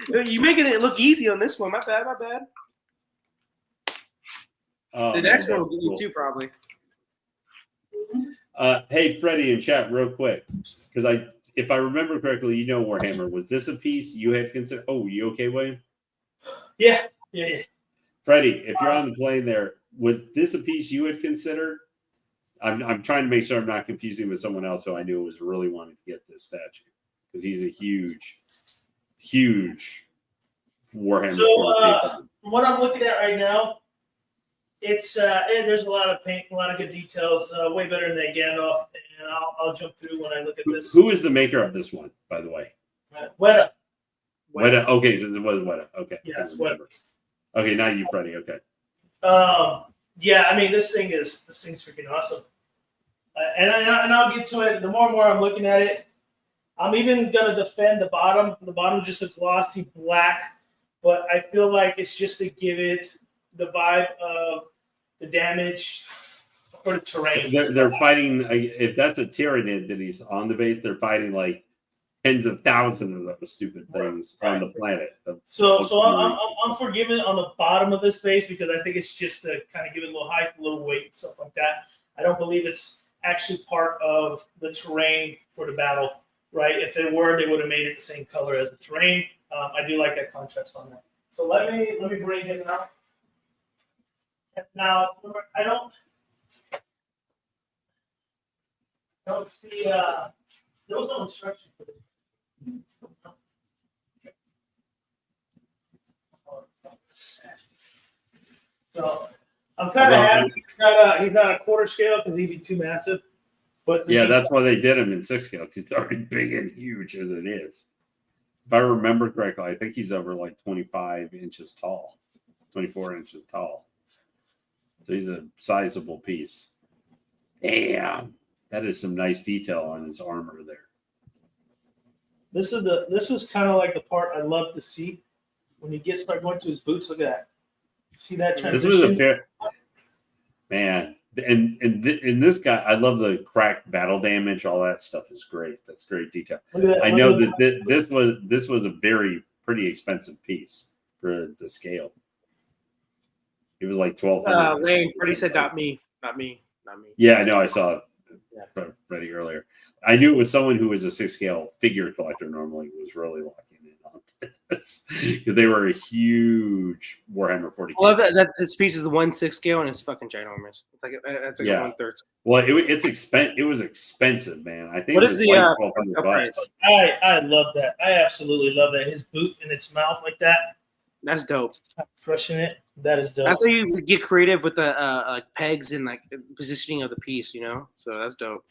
You're making it look easy on this one. My bad. The next one will get you too, probably. Hey, Freddie in chat, real quick, because if I remember correctly, Warhammer. Was this a piece you had considered? Oh, you okay, William? Yeah. Freddie, if you're on the plane there, was this a piece you had considered? I'm trying to make sure I'm not confusing with someone else who I knew was really wanting to get this statue because he's a huge Warhammer. So what I'm looking at right now, it's there's a lot of paint, a lot of good details, way better than that Gandalf. And I'll jump through when I look at this. Who is the maker of this one, by the way? Weta. Okay, so it was Weta. Okay. Yeah, it's Weta. Okay, not you, Freddie. Okay. Yeah, I mean this thing's freaking awesome. And I'll get to it. The more and more I'm looking at it, I'm even gonna defend the bottom. The bottom is just a glossy black, but I feel like it's just to give it the vibe of the damage for the terrain. They're fighting. If that's a Tyranid that he's on the base, they're fighting like tens of thousands of those stupid things on the planet. So I'm forgiving on the bottom of this base because I think it's just to kind of give it a little height, a little weight, and stuff like that. I don't believe it's actually part of the terrain for the battle, right? If they were, they would have made it the same color as the terrain. I do like that contrast on that. So let me bring him out. Now I don't see There was no instruction for this. So I'm kind of happy he's not a quarter scale because he'd be too massive. But Yeah, that's why they did him in 6 scale, because he's already big and huge as it is. If I remember correctly, I think he's over like 25 inches tall, 24 inches tall. So he's a sizable piece. Damn, that is some nice detail on his armor there. This is kind of like the part I love to see when he start going to his boots. Look at that. See that transition? This was a fair man. And this guy, I love the cracked battle damage. All that stuff is great. That's great detail. I know that this was a very pretty expensive piece for the scale. It was like $1,200. Lane, Freddie said, not me. Yeah, I know. I saw it from Freddie earlier. I knew it was someone who was a 6 scale figure collector normally who was really locking in on this because they were a huge Warhammer 40K. I love that this piece is the 1/6 scale and it's fucking ginormous. It's like a 1/3. Well, it was expensive, man. I think what it was is the $1,200. I love that. I absolutely love that. His boot in its mouth like that. That's dope. Crushing it. That is dope. That's how you get creative with the like pegs and like positioning of the piece, you know. So that's dope.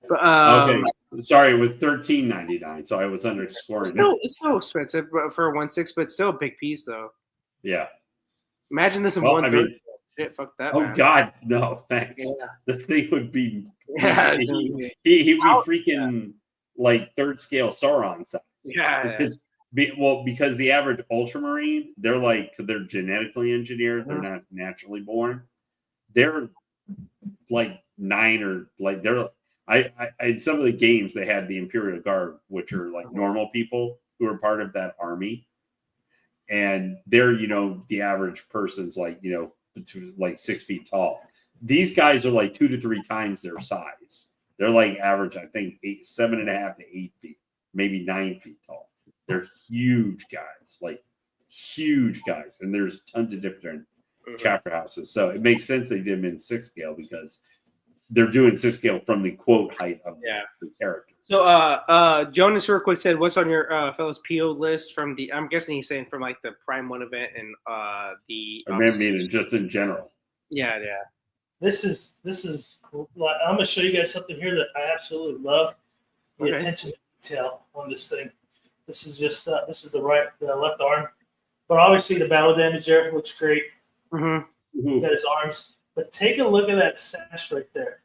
But, okay, sorry, it was $13.99, so I was underscoring. It's still expensive for a 1/6, but it's still a big piece, though. Yeah. Imagine this in 1/3. Shit, fuck that. Oh man. God, no, thanks. Yeah. The thing would be. Yeah, he'd be freaking like 3rd scale Sauron size. Yeah. Because the average Ultramarine, they're genetically engineered. They're not naturally born. They're like 9 or like they're. I in some of the games they had the Imperial Guard, which are like normal people who are part of that army, and they're the average person's like like 6 feet tall. These guys are like 2 to 3 times their size. They're like average, I think 7.5 to 8 feet, maybe 9 feet tall. They're huge guys, and there's tons of different chapter houses. So it makes sense they did them in 6 scale because they're doing 6 scale from the quote height of the character. So Jonas real quick said, what's on your fellows PO list from the, I'm guessing he's saying from like the Prime 1 event and the I mean just in general. Yeah. This is cool. I'm gonna show you guys something here that I absolutely love. The attention to detail on this thing. This is just this is the left arm, but obviously the battle damage there looks great. Got his arms, but take a look at that sash right there.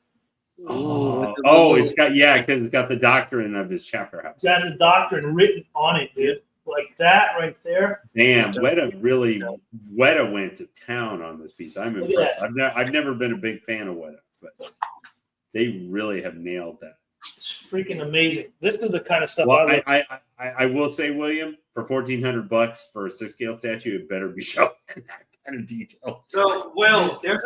It's got because it's got the doctrine of his chapter house. Got the doctrine written on it, dude. Like that right there. Damn, Weta went to town on this piece. I'm impressed. I've never been a big fan of Weta, but they really have nailed that. It's freaking amazing. This is the kind of stuff I will say, William, for $1,400 for a 6 scale statue, it better be showing that kind of detail. So, there's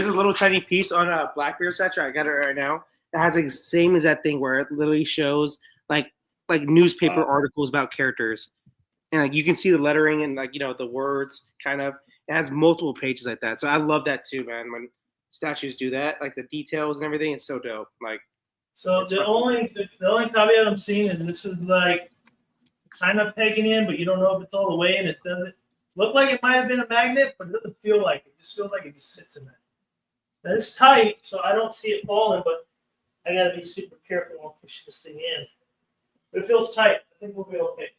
a little tiny piece on a Blackbeard statue. I got it right now. It has the same as that thing where it literally shows like newspaper articles about characters, and like you can see the lettering and like the words kind of. It has multiple pages like that. So I love that too, man. When statues do that, like the details and everything, it's so dope. Like. So the only caveat I'm seeing is this is like kind of pegging in, but you don't know if it's all the way in. It doesn't look like it might have been a magnet, but it doesn't feel like it. It just feels like it just sits in there. Now it's tight, so I don't see it falling, but I gotta be super careful when I push this thing in. But it feels tight. I think we'll be okay.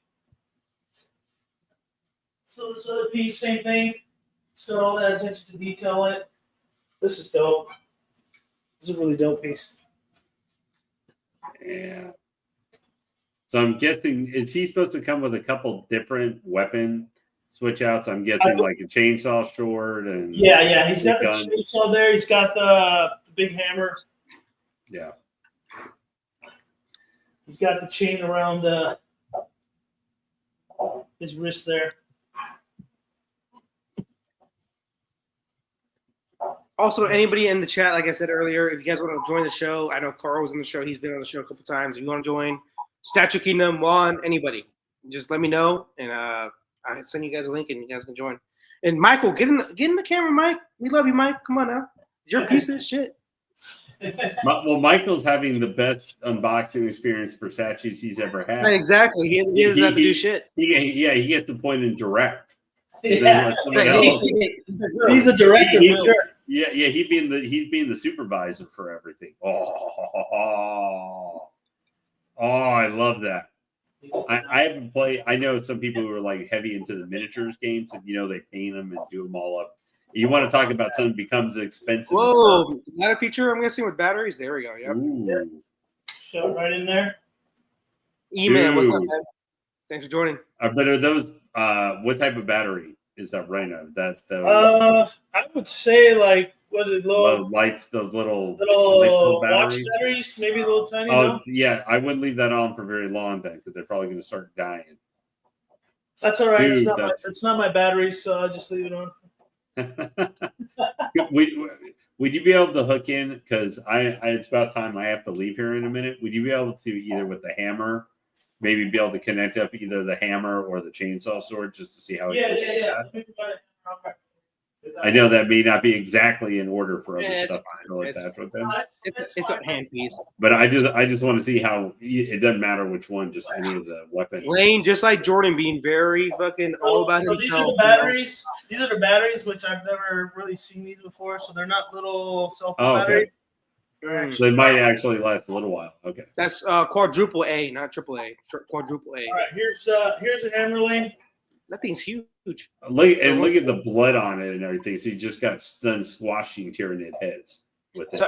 So this other piece, same thing. It's got all that attention to detail in it. This is dope. This is a really dope piece. Yeah. So I'm guessing, is he supposed to come with a couple different weapon switch outs? I'm guessing like a chainsaw sword and He's got the chainsaw there. He's got the big hammer. Yeah. He's got the chain around his wrist there. Also, anybody in the chat, like I said earlier, if you guys want to join the show, I know Carl was in the show. He's been on the show a couple times. If you want to join Statue Kingdom, Juan, anybody, just let me know, and I'll send you guys a link, and you guys can join. And Michael, get in the camera, Mike. We love you, Mike. Come on now. You're a piece of shit. Well, Michael's having the best unboxing experience for statues he's ever had. Exactly. He doesn't have to do shit. He gets the point in direct. Yeah. He's a director for sure. Yeah, he's being the supervisor for everything. Oh, I love that. I haven't played. I know some people who are like heavy into the miniatures games, and they paint them and do them all up. You want to talk about something becomes expensive? Whoa, not a feature. I'm guessing with batteries. There we go. Yep. Show it right in there. E-Man, what's up, man? Thanks for joining. But are those? What type of battery is that right now? That's the. I would say like what is it? Little lights, those little watch batteries, maybe a little tiny. Yeah, I wouldn't leave that on for very long then, because they're probably going to start dying. That's all right. Dude, it's not my battery, so I'll just leave it on. Would you be able to hook in? Because it's about time I have to leave here in a minute. Would you be able to either with the hammer, maybe be able to connect up either the hammer or the chainsaw sword just to see how it goes? Yeah. I know that may not be exactly in order for other stuff still attached with them. It's a handpiece. But I just want to see how it doesn't matter which one, just any of the weapons. Lane, just like Jordan, being very fucking all about himself. These are the batteries. These are the batteries, which I've never really seen these before. So they're not little cell phone batteries. So they might actually last a little while. Okay. That's quadruple A, not triple A. Quadruple A. All right, here's an hammer, Lane. That thing's huge. Look at the blood on it and everything. So you just got stunned squashing Tyranid heads with it.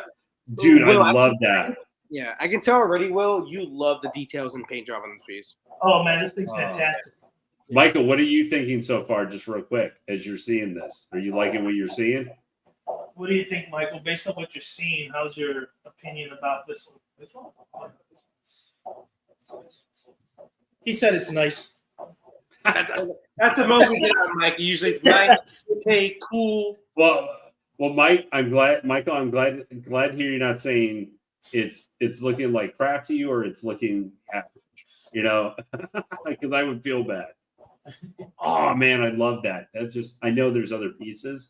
Dude, I love that. Yeah, I can tell already, Will, you love the details and paint job on this piece. Oh, man, this thing's fantastic. Michael, what are you thinking so far, just real quick, as you're seeing this? Are you liking what you're seeing? What do you think, Michael? Based on what you're seeing, how's your opinion about this one? He said it's nice. That's the most we get out of Mike. Usually it's nice, okay, cool. Well, Mike, Michael, I'm glad to hear you're not saying it's looking like crap to you or it's looking average, because I would feel bad. Oh man, I love that. I know there's other pieces,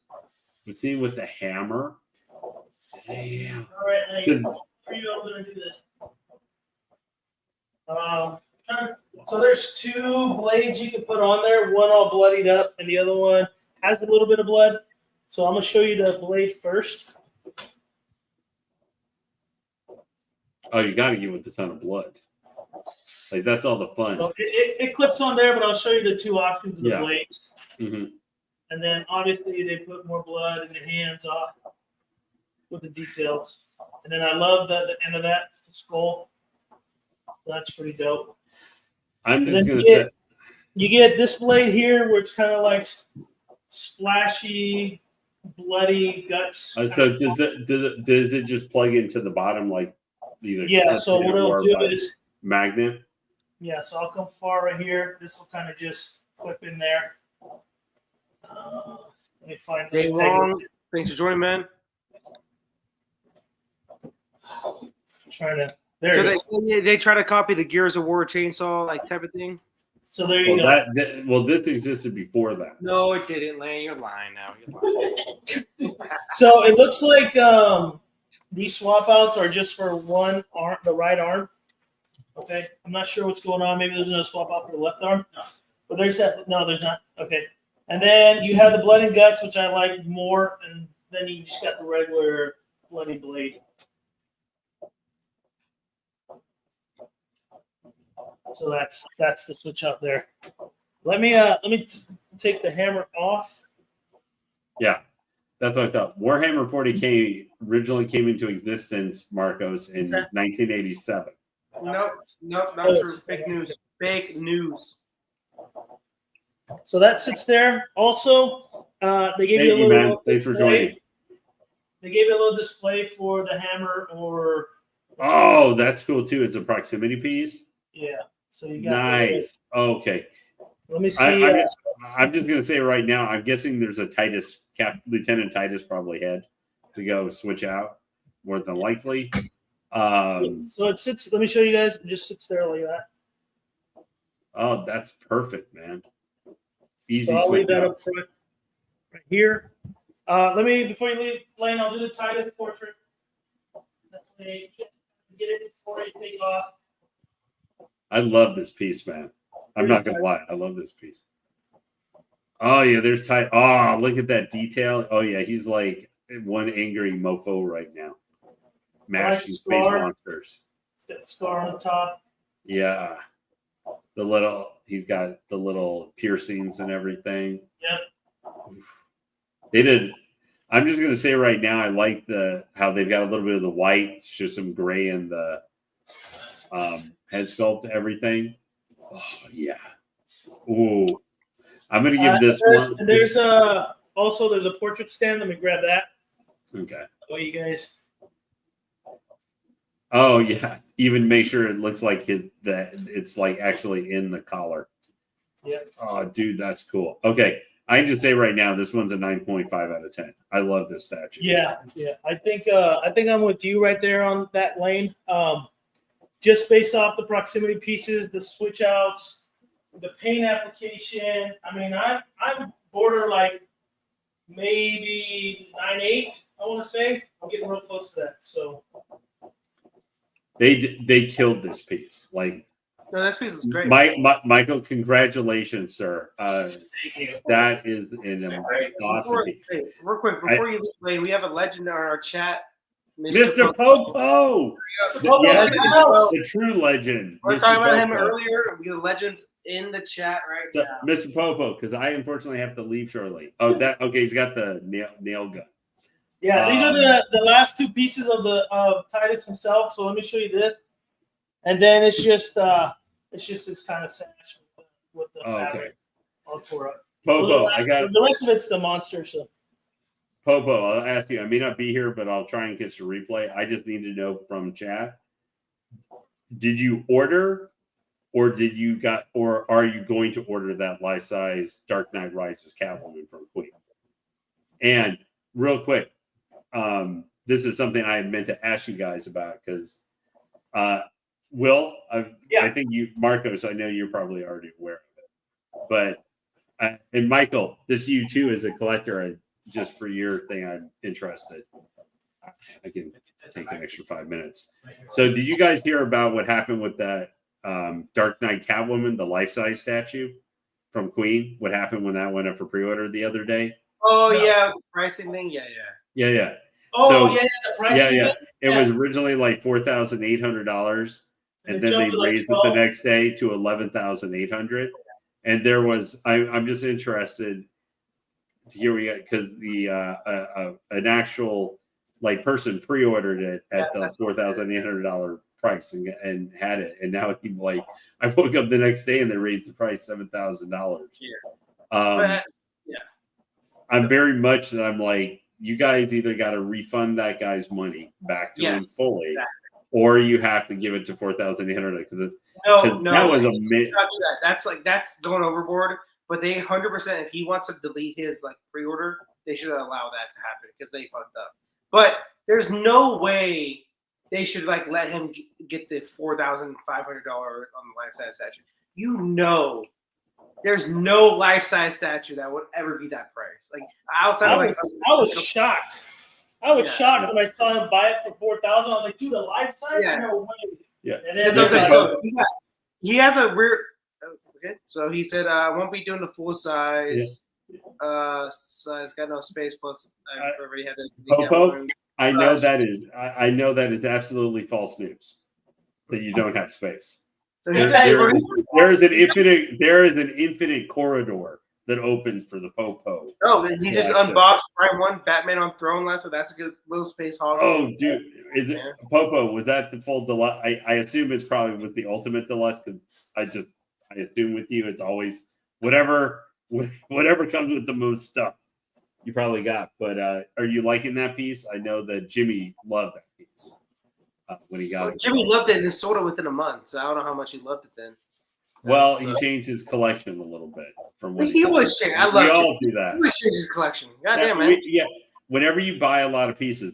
but seeing with the hammer, damn. All right, Nate, for you, I'm gonna do this. So there's two blades you can put on there, one all bloodied up and the other one has a little bit of blood. So I'm going to show you the blade first. Oh, you got to give it a ton of blood. Like, that's all the fun. So it clips on there, but I'll show you the two options of the blades. Mm-hmm. And then obviously they put more blood in the hands off with the details. And then I love the end of that skull. That's pretty dope. I'm just going to say. You get this blade here where it's kind of like splashy, bloody guts. So does it just plug into the bottom like either? Yeah, so what it'll do is. Magnet? Yeah, so I'll come far right here. This will kind of just clip in there. Let me find Hey, Long. Thanks for joining, man. They try to copy the Gears of War chainsaw like type of thing. So there you go. This existed before that. No, it didn't, Lane. You're lying now. So it looks like these swap outs are just for one arm, the right arm. Okay, I'm not sure what's going on. Maybe there's no swap out for the left arm. No. But there's that. No, there's not. Okay, and then you have the blood and guts, which I like more, and then you just got the regular bloody blade. So that's the switch out there. Let me take the hammer off. Yeah, that's what I thought. Warhammer 40K originally came into existence, Marcos, in 1987. Nope, not true. Fake news. Fake news. So that sits there. Also, they gave you a little. Thanks for joining. They gave you a little display for the hammer or. Oh, that's cool too. It's a proximity piece. Yeah. So you got nice. Okay. Let me see. I'm just gonna say right now. I'm guessing there's a Titus Lieutenant Titus probably had to go switch out more than likely. So it sits. Let me show you guys. It just sits there like that. Oh, that's perfect, man. Easy. So I'll leave that up front, right here. Before you leave, Lane, I'll do the Titus portrait. Hey, get it before I take off. I love this piece, man. I'm not gonna lie, I love this piece. Oh yeah, there's Titus. Oh, look at that detail. Oh yeah, he's like one angry mofo right now, mashing space monsters. Got the scar on the top. Yeah, he's got the little piercings and everything. Yep. They did. I'm just gonna say right now, I like how they've got a little bit of the white, just some gray in the head sculpt, everything. Oh yeah. Ooh, I'm gonna give this one. There's also there's a portrait stand. Let me grab that. Okay. Oh, you guys. Oh yeah. Even make sure it looks like it's like actually in the collar. Yep. Oh, dude, that's cool. Okay. I can just say right now, this one's a 9.5 out of 10. I love this statue. Yeah. I think I'm with you right there on that lane. Just based off the proximity pieces, the switch outs, the paint application. I mean, I'm border like maybe 9.8. I want to say I'm getting real close to that. So they killed this piece. Like, no, this piece is great. Michael, congratulations, sir. That is an awesome piece. Real quick, before you leave, we have a legend on our chat. Mr. Popo! Yeah, the true legend. We were talking about him earlier. We have legends in the chat right now. Mr. Popo, because I unfortunately have to leave shortly. Oh, okay. He's got the nail gun. Yeah, these are the last two pieces of Titus himself. So let me show you this, and then it's just this kind of sash with the fabric all tore up. Popo, the rest of it's the monster. So Popo, I'll ask you. I may not be here, but I'll try and catch the replay. I just need to know from chat. Did you order, or are you going to order that life-size Dark Knight Rises Catwoman from Queen? And real quick, this is something I meant to ask you guys about because, Will, I think Marcos, I know you're probably already aware of it, but and Michael, this you too as a collector. Just for your thing, I'm interested. I can take an extra 5 minutes. So, did you guys hear about what happened with that Dark Knight Catwoman, the life-size statue from Queen? What happened when that went up for pre-order the other day? Oh yeah, pricing thing. Yeah. Oh so, the pricing. Yeah. It was originally like $4,800, and then they raised it the next day to $11,800. And there was, I'm just interested. Here we go, because the an actual like person pre-ordered it at the $4,800 price and had it, and now he like I woke up the next day and they raised the price $7,000. Yeah. I'm very much that I'm like, you guys either got to refund that guy's money back to him fully, or you have to give it to $4,800 because no, that was that's going overboard. But they 100%, if he wants to delete his like pre-order, they should allow that to happen because they fucked up. But there's no way they should like let him get the $4,500 on the life-size statue. You know, there's no life-size statue that would ever be that price. Like outside, I was shocked. I was shocked when I saw him buy it for $4,000. I was like, dude, a life-size? Yeah. No way. Yeah. And then so he has a rear. Okay, so he said, "I won't be doing the full size. Size got no space. Plus, I already had the Popo. I know that is absolutely false news that you don't have space. There is an infinite corridor that opens for the Popo. Oh, he just unboxed Prime 1 Batman on Throne last, so that's a good little space hog. Oh, dude, is it Popo? Was that the full deluxe? I assume it's probably was the ultimate deluxe because I assume with you, it's always whatever comes with the most stuff you probably got. But are you liking that piece? I know that Jimmy loved that piece when he got it. Jimmy loved it and sold it within a month, so I don't know how much he loved it then. Well, he changed his collection a little bit from when he always change. I love. We all do that. He always change his collection. Goddamn, man. Whenever you buy a lot of pieces,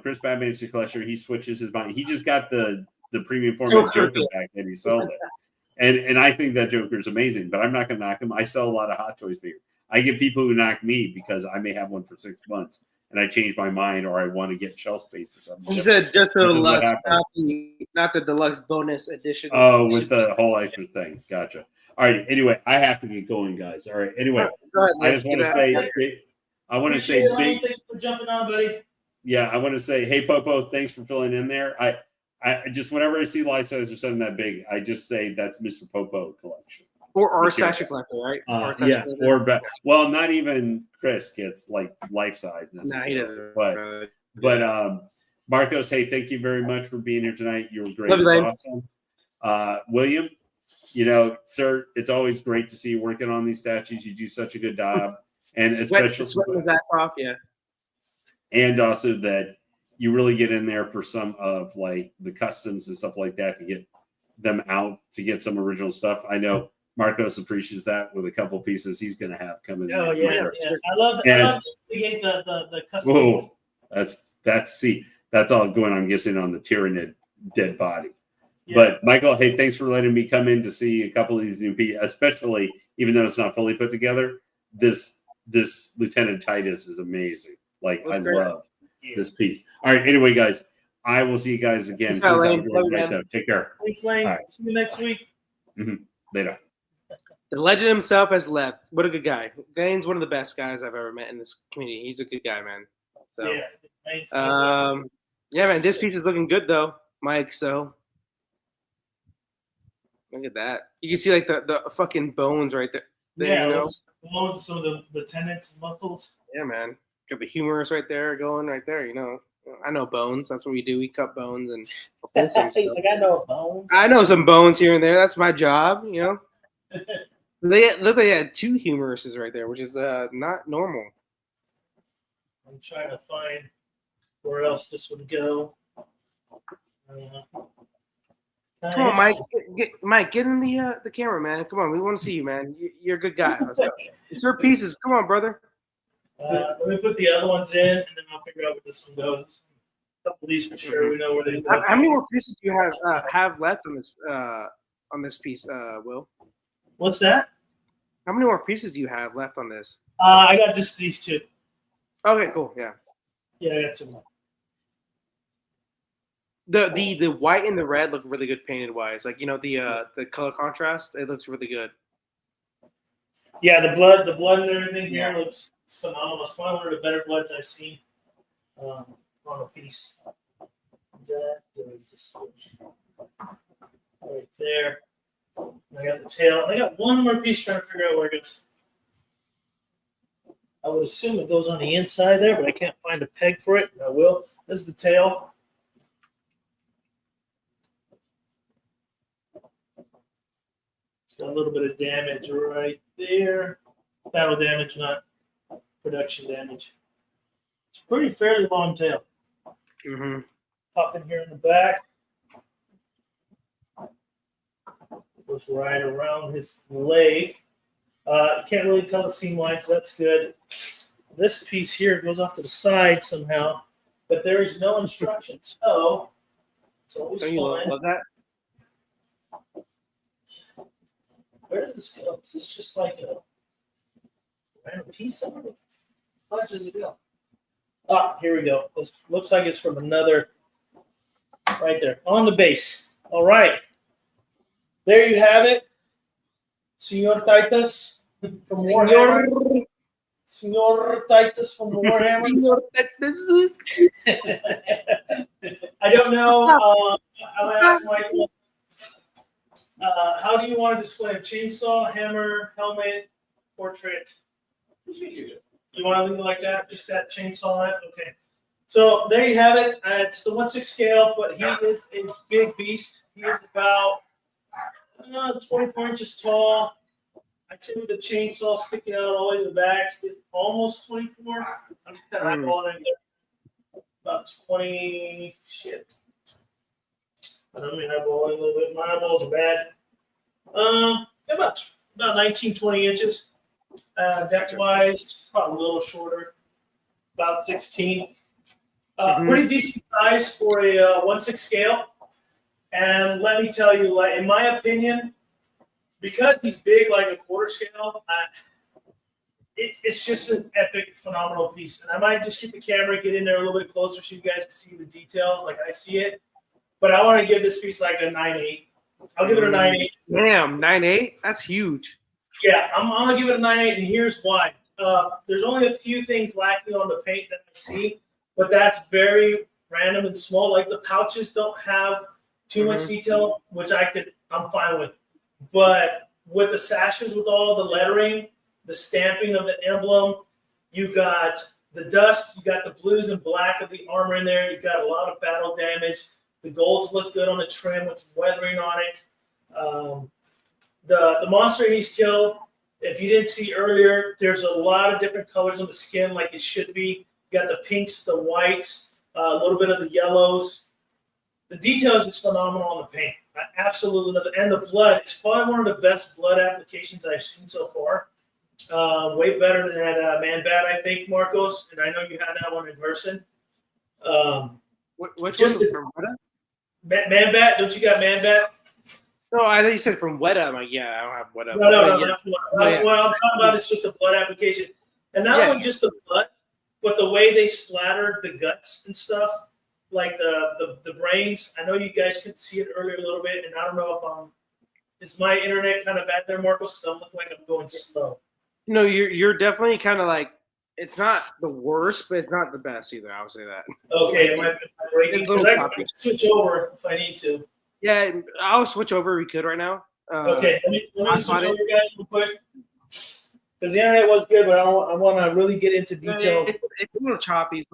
Chris Batman's a collector. He switches his mind. He just got the premium format Joker back and he sold it. And I think that Joker is amazing, but I'm not going to knock him. I sell a lot of Hot Toys figures. I get people who knock me because I may have one for 6 months and I change my mind or I want to get shelf space or something. He said just the Which is what deluxe, happens. not the deluxe bonus edition. Oh, with the whole extra thing. Gotcha. All right. Anyway, I have to get going, guys. All right. Anyway, Go ahead, I just want to say, I want to say, Thanks for jumping on, buddy. yeah, I want to say, hey, Popo, thanks for filling in there. I just, whenever I see life size or something that big, I just say that's Mr. Popo collection. Or our statue collector, right? Yeah, well, not even Chris gets like life size necessarily. Nah, he doesn't. But Marcos, hey, thank you very much for being here tonight. You were great. Love you, It man. was awesome. William, sir, it's always great to see you working on these statues. You do such a good job, and especially sweating his ass off, yeah. And also that you really get in there for some of like the customs and stuff like that to get them out to get some original stuff. I know Marcos appreciates that with a couple pieces he's going to have coming. Oh in yeah, sure. yeah. I love the custom. Whoa, that's all going. I'm guessing on the Tyranid dead body. Yeah. But Michael, hey, thanks for letting me come in to see a couple of these new pieces, especially even though it's not fully put together. This Lieutenant Titus is amazing. Like I love this piece. All right. Anyway, guys, I will see you guys again. Take care. Thanks, Lane. Right. See you next week. Later. The legend himself has left. What a good guy. Lane's one of the best guys I've ever met in this community. He's a good guy, man. So, yeah, man. This piece is looking good though, Mike. So, look at that. You can see like the fucking bones right there. Yeah, bones, some of the tendons and muscles. Yeah, man. Got the humerus right there going right there. I know bones. That's what we do. We cut bones and. He's like, I know bones. I know some bones here and there. That's my job. They look like they had two humeruses right there, which is not normal. I'm trying to find where else this would go. Come on, Mike. Mike, get in the camera, man. Come on, we want to see you, man. You're a good guy. Let's go. It's your pieces. Come on, brother. Let me put the other ones in, and then I'll figure out where this one goes. A couple of these for sure. We know where they go. How many more pieces do you have left on this piece, Will? What's that? How many more pieces do you have left on this? I got just these two. Okay, cool. Yeah. Yeah, I got two more. The white and the red look really good painted wise. Like the color contrast, it looks really good. Yeah, the blood and everything here looks phenomenal. It's probably one of the better bloods I've seen on a piece. That is this right there. I got the tail. I got one more piece trying to figure out where it goes. I would assume it goes on the inside there, but I can't find a peg for it. I will. This is the tail. It's got a little bit of damage right there. Battle damage, not production damage. It's a pretty fairly long tail. Mm-hmm. Pop in here in the back. Goes right around his leg. You can't really tell the seam line, so that's good. This piece here goes off to the side somehow, but there is no instruction, so it's always fine. Love that? Where does this go? Is this just like a random piece somewhere? How much does it go? Ah, here we go. This looks like it's from another, right there, on the base. All right. There you have it. Senor Titus from Warhammer. Senor Titus from Warhammer. I don't know. I'll ask Michael. How do you want to display a chainsaw, hammer, helmet, portrait? You want to leave it like that? Just that chainsaw on it? Okay. So there you have it. It's the 1/6 scale, but he is a big beast. He is about 24 inches tall. I'd say with the chainsaw sticking out all the way to the back is almost 24. I'm just kind of eyeballing it there. About 20. Shit. Let me eyeball it a little bit. My eyeballs are bad. About 19, 20 inches. Depth wise, probably a little shorter. About 16. Pretty decent size for a 1/6 scale. And let me tell you, like, in my opinion, because he's big like a quarter scale, it's just an epic, phenomenal piece. And I might just get the camera, get in there a little bit closer so you guys can see the details like I see it. But I want to give this piece like a 9.8. I'll give it a 9.8. Damn, 9.8? That's huge. Yeah, I'm going to give it a 9.8, and here's why. There's only a few things lacking on the paint that I see, but that's very random and small. Like the pouches don't have too much detail, which I'm fine with. But with the sashes, with all the lettering, the stamping of the emblem, you got the dust, you got the blues and black of the armor in there, you got a lot of battle damage. The golds look good on the trim with some weathering on it. The monster he's killed, if you didn't see earlier, there's a lot of different colors on the skin like it should be. You got the pinks, the whites, a little bit of the yellows. The detail is just phenomenal on the paint. I absolutely love it. And the blood, it's probably one of the best blood applications I've seen so far. Way better than that Man-Bat, I think, Marcos. And I know you had that one in person. Which just one from Weta? Man-Bat? Don't you got Man-Bat? No, I thought you said from Weta. I'm like, yeah, I don't have Weta. No. Yeah. What I'm talking about is just the blood application. And not only just the blood, but the way they splattered the guts and stuff, like the brains. I know you guys could see it earlier a little bit, and I don't know if is my internet kind of bad there, Marcos? Because I'm looking like I'm going slow. No, you're definitely kind of like, it's not the worst, but it's not the best either. I would say that. Okay, am I breaking? Because I can switch over if I need to. Yeah, I'll switch over if we could right now. Okay, let me switch over, guys, real quick. Because the internet was good, but I want to really get into detail. It's a little choppy.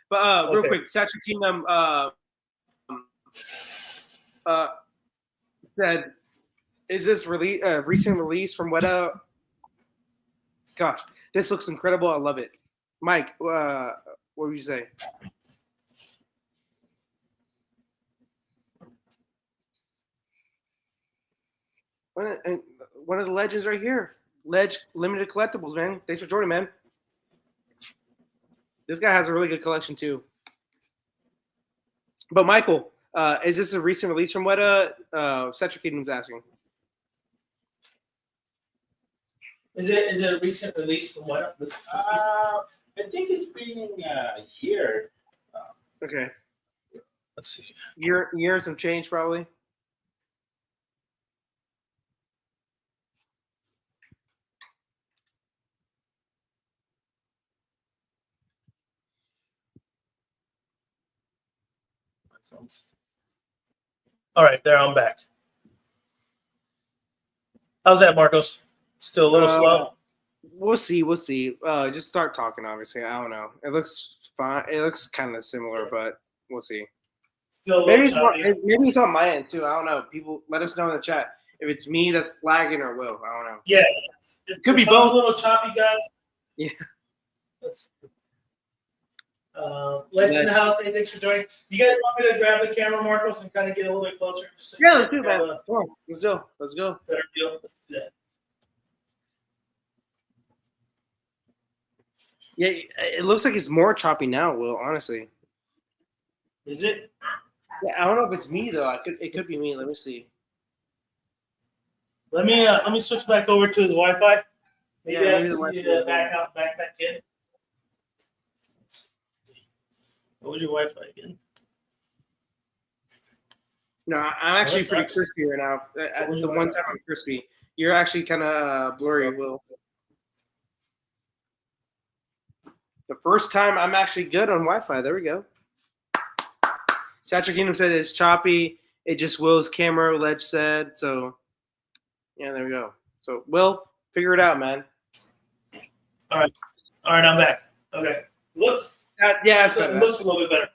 But real quick, Satchel Kingdom said, "Is this recent release from Weta? Gosh, this looks incredible. I love it." Mike, what would you say? One of the legends right here. Ledge Limited Collectibles, man. Thanks for joining, man. This guy has a really good collection too. But Michael, is this a recent release from Weta? Satchel Kingdom's asking. Is it a recent release from Weta? I think it's been a year. Okay. Let's see. Year some change probably. All right, there, I'm back. How's that, Marcos? Still a little slow? We'll see. Just start talking, obviously. I don't know. It looks fine. It looks kind of similar, but we'll see. Still maybe it's on my end, too. I don't know. People, let us know in the chat if it's me that's lagging or Will. I don't know. Yeah. It could be both. A little choppy, guys. Yeah. Let's Let's in the house. Hey, thanks for joining. You guys want me to grab the camera, Marcos, and kind of get a little bit closer? Yeah, let's do it, man. Come on, let's go. Better deal. Let's do that. Yeah, it looks like it's more choppy now, Will, honestly. Is it? Yeah, I don't know if it's me though. It could be me. Let me see. Let me switch back over to his Wi-Fi. Maybe I need to back in. What was your Wi-Fi again? No, I'm actually pretty crispy right now. The one time I'm crispy. You're actually kind of blurry, Will. The first time I'm actually good on Wi-Fi. There we go. Satchel Kingdom said it's choppy. It just Will's camera, Ledge said. So, yeah, there we go. So, Will, figure it out, man. All right, I'm back. Okay. Looks. Yeah, that's better. Looks a little bit better.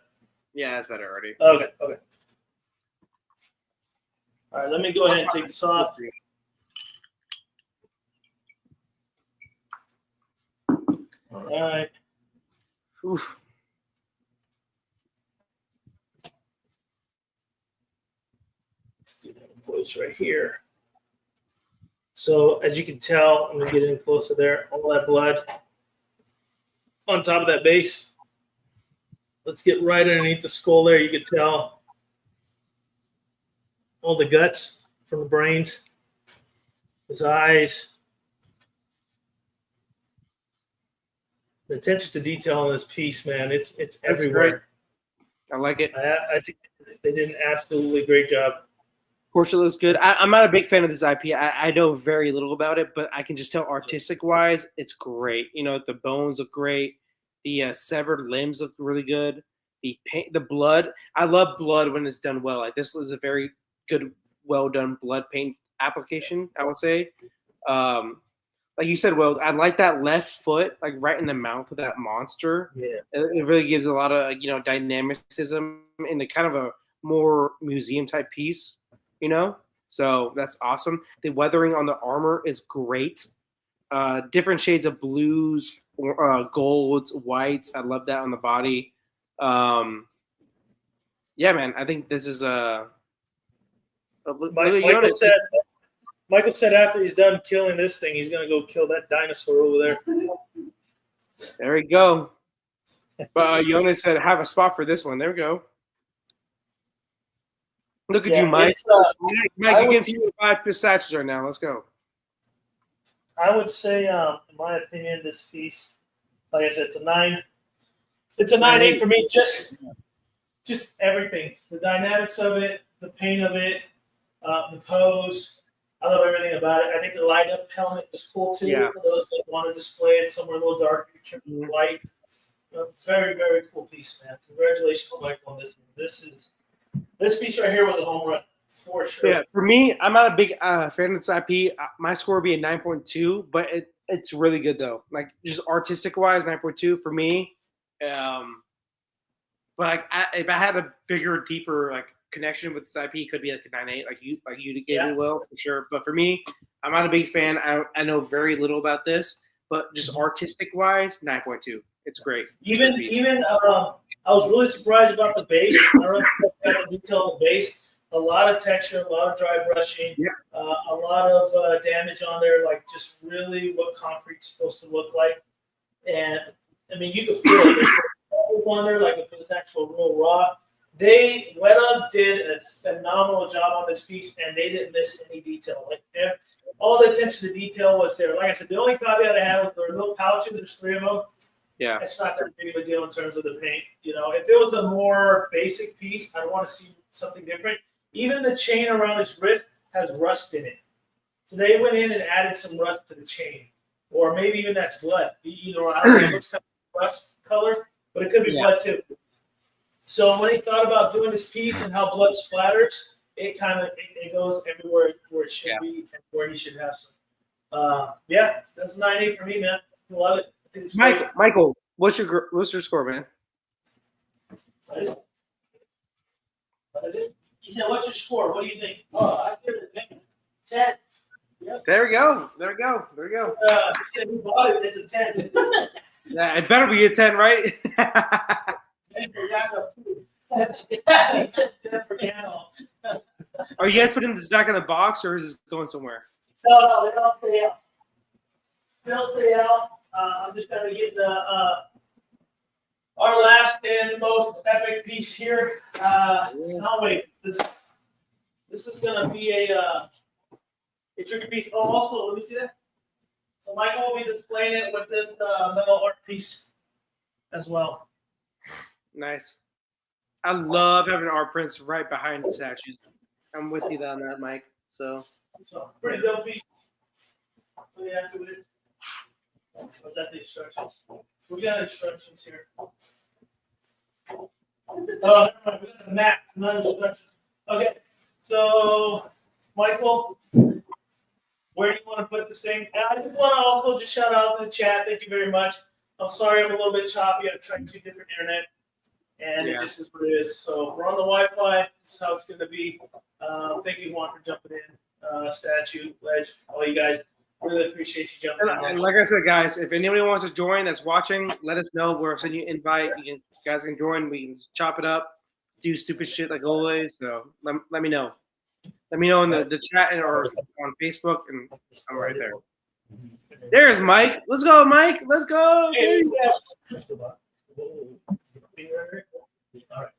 Yeah, that's better already. Okay. All right, let me go ahead and take this off. All right. Oof. Let's get in close right here. So as you can tell, I'm gonna get in closer there. All that blood on top of that base. Let's get right underneath the skull there. You can tell all the guts from the brains, his eyes. The attention to detail on this piece, man, it's everywhere. I like it. I think they did an absolutely great job. Portia looks good. I'm not a big fan of this IP. I know very little about it, but I can just tell artistic wise, it's great. You know, the bones look great. The severed limbs look really good. The paint, the blood. I love blood when it's done well. Like this is a very good, well done blood paint application, I would say. Like you said, Will, I like that left foot, like right in the mouth of that monster. Yeah. It really gives a lot of dynamicism in the kind of a more museum type piece. So that's awesome. The weathering on the armor is great. Different shades of blues, golds, whites. I love that on the body. Yeah, man. I think this is Michael said after he's done killing this thing, he's gonna go kill that dinosaur over there. There we go. But Jonas said have a spot for this one. There we go. Look at you, Mike. Mike, you can 5 pistachios right now. Let's go. I would say, in my opinion, this piece, like I said, it's a 9. It's a 9.8 for me. Just everything. The dynamics of it, the paint of it, the pose. I love everything about it. I think the light up helmet is cool too. Yeah. For those that want to display it somewhere a little darker, turn the light. Very, very cool piece, man. Congratulations, Michael, on this one. This piece right here was a home run for sure. Yeah, for me, I'm not a big fan of this IP. My score would be a 9.2, but it's really good though. Like just artistic wise, 9.2 for me. But like if I had a bigger, deeper like connection with this IP, it could be like a 9.8, like you gave me, Will, for sure. But for me, I'm not a big fan. I know very little about this, but just artistic wise, 9.2. It's great. Even I was really surprised about the base. I don't know if you got the detail on the base. A lot of texture, a lot of dry brushing, a lot of damage on there, like just really what concrete's supposed to look like. And I mean, you could feel it. I wonder, like if it's actual real raw. Weta did a phenomenal job on this piece, and they didn't miss any detail. Like all the attention to detail was there. Like I said, the only caveat I had was there were little pouches. There's 3 of them. Yeah, it's not that big of a deal in terms of the paint. If it was a more basic piece, I'd want to see something different. Even the chain around his wrist has rust in it. So they went in and added some rust to the chain. Or maybe even that's blood. I don't know, it looks kind of rust color, but it could be blood too. So when he thought about doing this piece and how blood splatters, it goes everywhere where it should be and where he should have some. That's a 9.8 for me, man. I love it. Michael, what's your score, man? What is it? He said, "What's your score? What do you think?" Oh, I give it a 10. Yep. There we go. He said he bought it. It's a 10. Yeah, it better be a 10, right? He said 10 for Gandalf. Are you guys putting this back in the box, or is this going somewhere? No, they don't stay out. They'll stay out. I'm just going to get our last and most epic piece here. Soundwave. This is going to be a tricky piece. Oh, also, let me see that. So Michael will be displaying it with this metal art piece as well. Nice. I love having art prints right behind the statues. I'm with you on that, Mike. So pretty dope piece. Really happy with it. Was that the instructions? We got instructions here. Oh, we got a map, not instructions. Okay, so Michael, where do you want to put this thing? And I just want to also just shout out to the chat. Thank you very much. I'm sorry I'm a little bit choppy. I've tried 2 different internet, and it just is what it is. So we're on the Wi-Fi. This is how it's going to be. Thank you, Juan, for jumping in. Statue, Ledge, all you guys. Really appreciate you jumping in. And like I said, guys, if anybody wants to join that's watching, let us know. We'll send you an invite. You guys can join. We can chop it up, do stupid shit like always. So let me know. Let me know in the chat or on Facebook, and I'm right there. There's Mike. Let's go, Mike. Let's go. Hey, all right.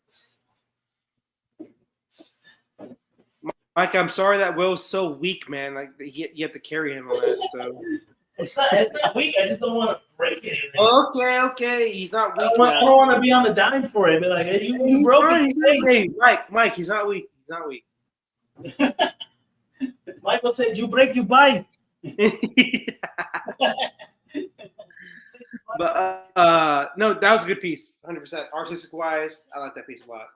Mike, I'm sorry that Will's so weak, man. Like you have to carry him on that. So It's not weak. I just don't want to break anything. Okay. He's not weak. I don't want to be on the dime for it. Be like, hey, you broke it. Hey, Mike, he's not weak. He's not weak. Michael said, "You break, you buy." But no, that was a good piece, 100%. Artistic wise, I like that piece a lot.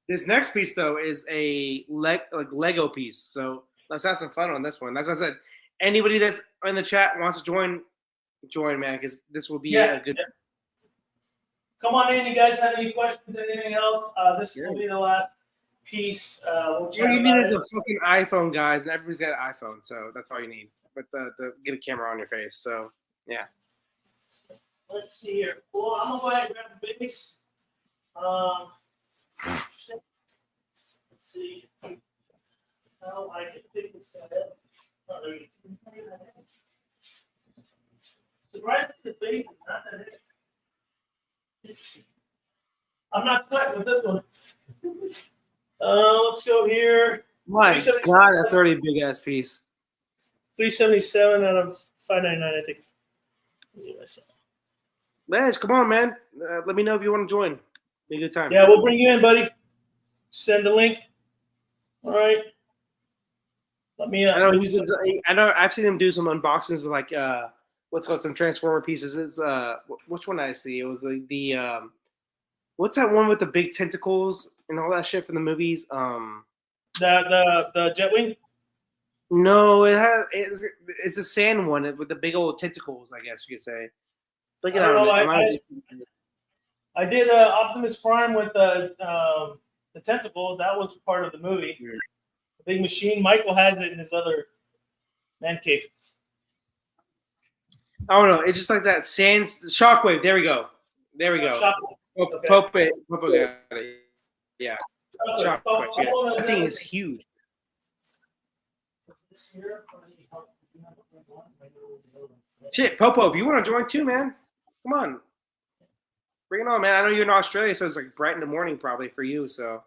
This next piece though is a Lego piece, so let's have some fun on this one. As I said, anybody that's in the chat wants to join, man, because this will be a good. Yeah. Come on in, you guys have any questions? Anything else? This will be the last piece. All you need is a fucking iPhone, guys, and everybody's got an iPhone, so that's all you need. But the get a camera on your face, so yeah. Let's see here. Well, I'm gonna go ahead and grab the base. Let's see. How I can pick this guy up. Oh, there you go. Surprisingly, the base is not that heavy. I'm not sweating with this one. Let's go here. My God, that's already a big ass piece. 377 out of 599, I think. That's what I saw. Ledge, come on, man. Let me know if you want to join. Be a good time. Yeah, we'll bring you in, buddy. Send the link. All right. Let me. I know. I've seen him do some unboxings of like what's called some Transformer pieces. It's which one did I see? It was the what's that one with the big tentacles and all that shit from the movies? The Jetwing. No, it's a sand one with the big old tentacles. I guess you could say. Look at that. I did Optimus Prime with the tentacles. That was part of the movie. Yeah. The big machine. Michael has it in his other man cave. Oh no, it's just like that sand shockwave. There we go. Pope got it. Yeah. Shockwave. Yeah. That thing is huge. Shit, Popo, if you want to join too, man, come on. Bring it on, man. I know you're in Australia, so it's like bright in the morning probably for you. So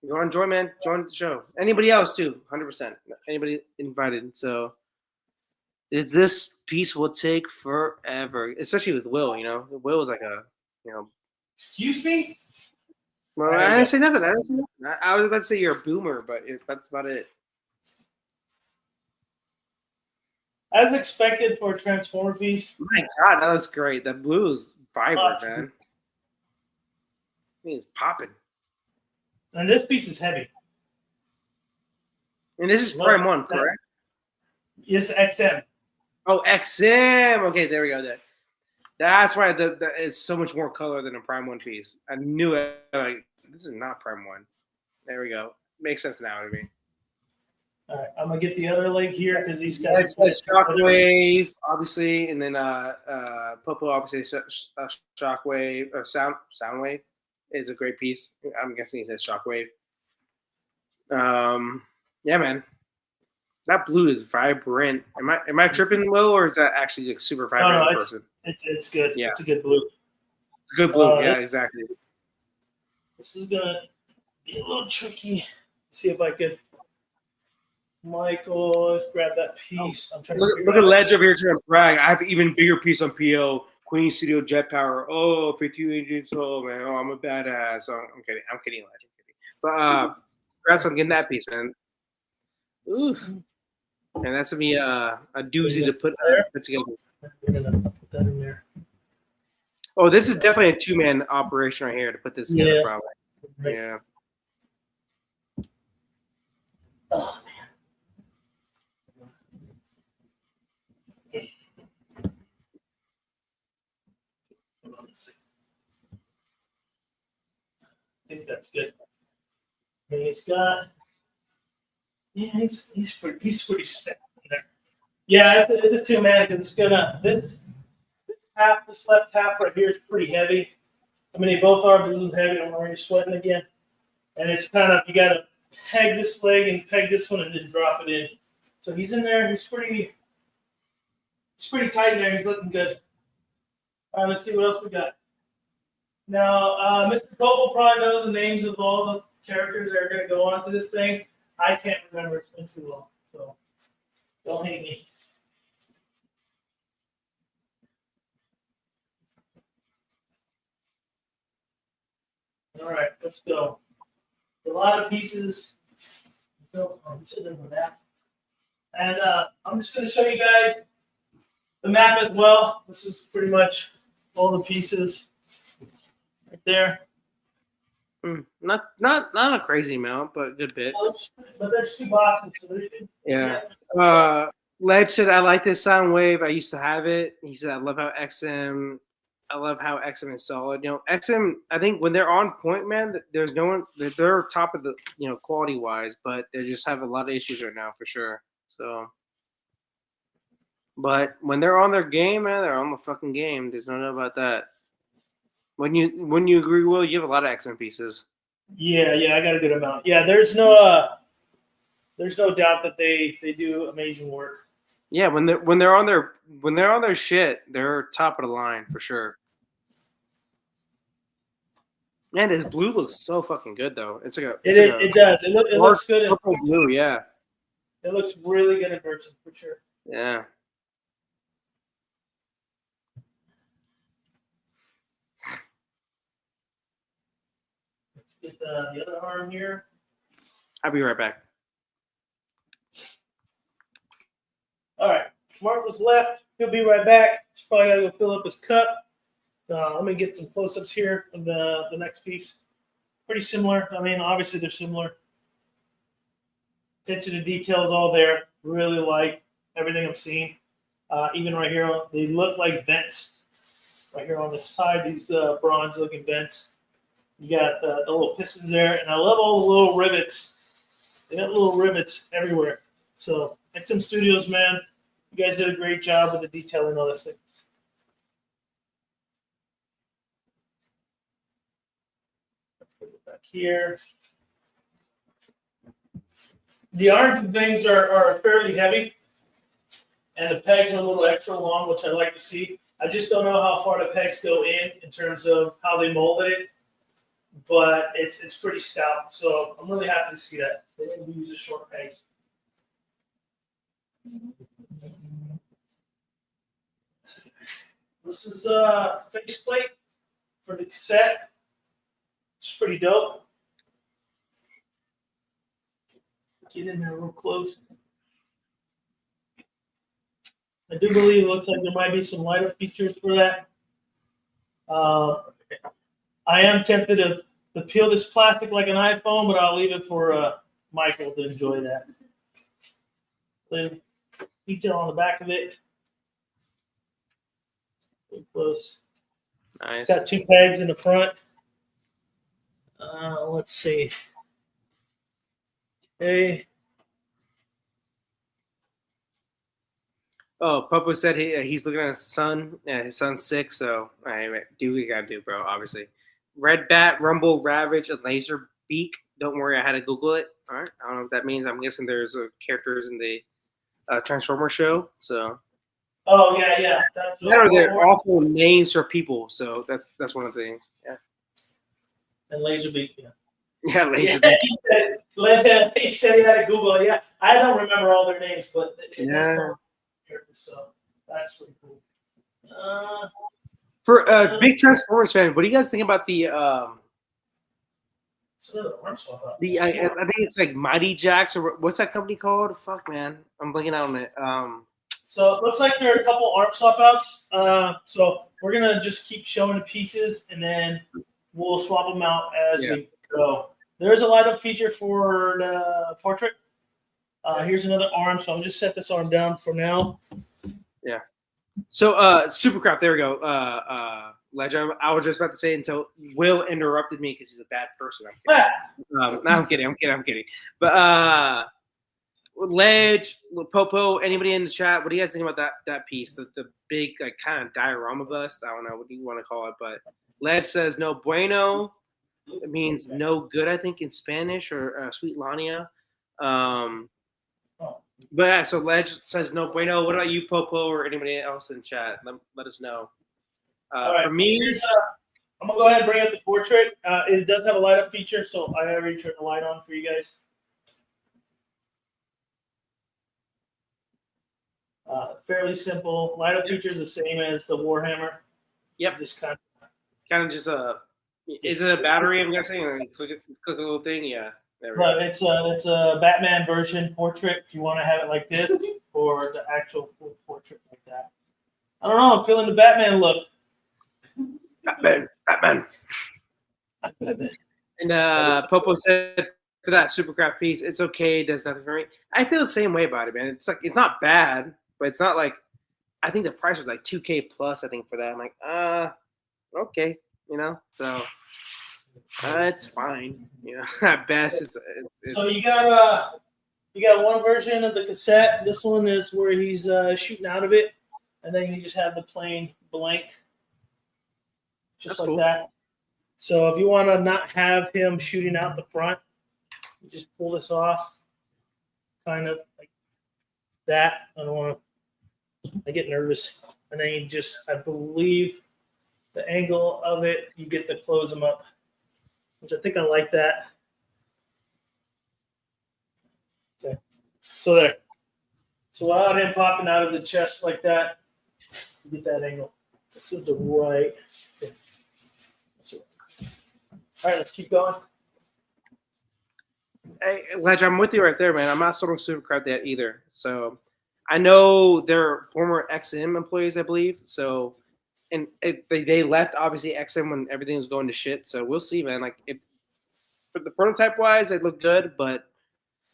you want to join, man? Join the show. Anybody else too? 100%. Anybody invited. So this piece will take forever, especially with Will. You know, Will is like Excuse me. Well, I didn't say nothing. I was about to say you're a boomer, but that's about it. As expected for a Transformer piece. My God, that looks great. That blue is vibrant, man. I mean, it's popping. And this piece is heavy. And this is Prime 1, correct? Yes, XM. Oh, XM. Okay, there we go. That's why it's so much more color than a Prime 1 piece. I knew it. Like, this is not Prime 1. There we go. Makes sense now to me. All right, I'm gonna get the other leg here because he's got Shockwave, obviously, and then Popo obviously Shockwave or Soundwave is a great piece. I'm guessing he says Shockwave. Yeah, man, that blue is vibrant. Am I tripping, Will, or is that actually a super vibrant person? It's good. Yeah, it's a good blue. It's a good blue. Yeah, exactly. This is gonna be a little tricky. See if I could. Michael, let's grab that piece. I'm trying look at Ledge over here trying to brag. I have an even bigger piece on PO. Queen Studio Jet Power. Oh, 52 inches tall, man. Oh, I'm a badass. Oh, I'm kidding, Ledge. I'm kidding. But congrats on getting that piece, man. Ooh. And that's gonna be a doozy to put together. We're gonna put that in there. Oh, this is definitely a 2-man operation right here to put this together, probably. Right. Yeah. Oh, man. Let's see. I think that's good. And he's got, he's pretty stacked in there. Yeah, it's a 2-man because it's gonna this left half right here is pretty heavy. I mean, they both are, but this is heavy. I'm already sweating again. And it's kind of, you got to peg this leg and peg this one and then drop it in. So he's in there. He's pretty tight in there. He's looking good. All right, let's see what else we got. Now, Mr. Copel probably knows the names of all the characters that are going to go on to this thing. I can't remember. It's been too long, so don't hate me. All right, let's go. A lot of pieces. I'm sitting with that. And I'm just going to show you guys the map as well. This is pretty much all the pieces right there. Not a crazy amount, but a good bit. But there's 2 boxes, so there's Yeah. Ledge said, I like this Soundwave. I used to have it. He said, I love how XM is solid. You know, XM, I think when they're on point, man, there's no one, they're top of the, you know, quality wise, but they just have a lot of issues right now for sure. So, but when they're on their game, man, they're on the fucking game. There's no doubt about that. When you agree, Will, you have a lot of XM pieces. Yeah, I got a good amount. Yeah, there's no doubt that they do amazing work. Yeah, when they're on their shit, they're top of the line for sure. Man, this blue looks so fucking good though. It does. It looks good. Purple blue, yeah. It looks really good in person for sure. Yeah. Let's get the other arm here. I'll be right back. All right, Mark was left. He'll be right back. He's probably got to go fill up his cup. Let me get some close-ups here of the next piece. Pretty similar. I mean, obviously they're similar. Attention to detail is all there. Really like everything I'm seeing. Even right here, they look like vents. Right here on the side, these bronze-looking vents. You got the little pistons there, and I love all the little rivets. They got little rivets everywhere. So, XM Studios, man, you guys did a great job with the detailing on this thing. Put it back here. The arms and things are fairly heavy, and the pegs are a little extra long, which I like to see. I just don't know how far the pegs go in terms of how they molded it, but it's pretty stout. So I'm really happy to see that. They didn't use the short pegs. This is a faceplate for the cassette. It's pretty dope. Get in there real close. I do believe it looks like there might be some light up features for that. I am tempted to peel this plastic like an iPhone, but I'll leave it for Michael to enjoy that. Then detail on the back of it. Pretty close. Nice. It's got 2 pegs in the front. Let's see. Okay. Oh, Popo said he's looking at his son. His son's 6, so do what you gotta do, bro. Obviously, Red Bat, Rumble, Ravage, and Laser Beak. Don't worry, I had to Google it. All right, I don't know what that means. I'm guessing there's characters in the Transformer show. So. Oh yeah. That's they're awful names for people. So that's one of the things. Yeah. And Laserbeak. Yeah. Yeah, Laserbeak. He said he had to Google it. Yeah, I don't remember all their names, but so that's pretty cool. For a big Transformers fan, what do you guys think about the arm swap out. I think it's like Mighty Jacks or what's that company called? Fuck, man, I'm blanking out on it. So it looks like there are a couple arm swap outs. So we're gonna just keep showing the pieces, and then we'll swap them out as we go. There's a light up feature for the portrait. Here's another arm, so I'll just set this arm down for now. Yeah. So Supercraft, there we go. Legend. I was just about to say until Will interrupted me because he's a bad person. No, I'm kidding. But Ledge, Popo, anybody in the chat, what do you guys think about that piece? The big like kind of diorama bust. I don't know what do you want to call it, but Ledge says no bueno. It means no good, I think, in Spanish or Sweet Lania. But yeah, so Ledge says no bueno. What about you, Popo, or anybody else in chat? Let us know. Right. For me, I'm gonna go ahead and bring up the portrait. It does have a light up feature, so I already turned the light on for you guys. Fairly simple. Light up feature is the same as the Warhammer. Yep. Just kind of just a Is it a battery? I'm guessing. And click a little thing. Yeah. There we go. But it's a Batman version portrait if you want to have it like this, or the actual full portrait like that. I don't know. I'm feeling the Batman look. Batman. And Popo said for that Supercraft piece, it's okay. It does nothing for me. I feel the same way about it, man. It's like it's not bad, but it's not like I think the price was like $2,000 plus. I think for that, I'm like, okay, So it's fine, At best, it's So you got one version of the cassette. This one is where he's shooting out of it, and then you just have the plain blank, just That's like cool. that. So if you want to not have him shooting out the front, you just pull this off, kind of like that. I get nervous, and then you just, I believe, the angle of it, you get to close them up, which I think I like that. Okay, so there. So without him popping out of the chest like that, you get that angle. This is the right. Okay. That's right. All right, let's keep going. Hey, Ledge, I'm with you right there, man. I'm not sold on Supercraft yet either. So I know they're former XM employees, I believe. So, and they left obviously XM when everything was going to shit. So we'll see, man. Like for the prototype wise, they look good, but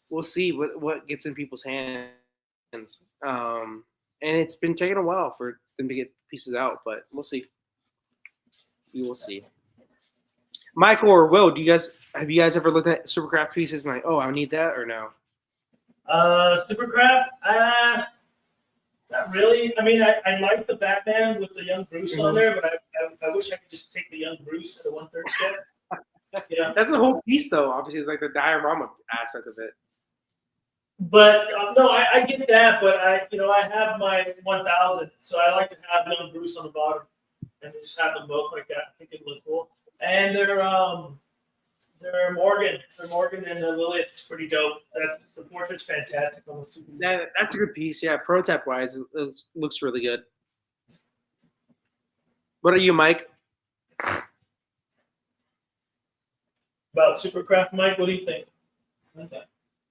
we'll see what gets in people's hands. And it's been taking a while for them to get pieces out, but we'll see. We will see. Michael or Will, have you guys ever looked at Supercraft pieces and like, oh, I need that or no? Supercraft, not really. I mean, I like the Batman with the young Bruce on there, but I wish I could just take the young Bruce at a 1/3 scale. That's the whole piece, though. Obviously, it's like the diorama aspect of it. But no, I get that, but I have my 1000, so I like to have young Bruce on the bottom and just have them both like that. I think it look cool. And they're Morgan. They're Morgan and the Lilith. It's pretty dope. The portrait's fantastic on those two pieces. That's a good piece. Yeah, prototype wise, it looks really good. What are you, Mike? About Supercraft, Mike, what do you think? Okay.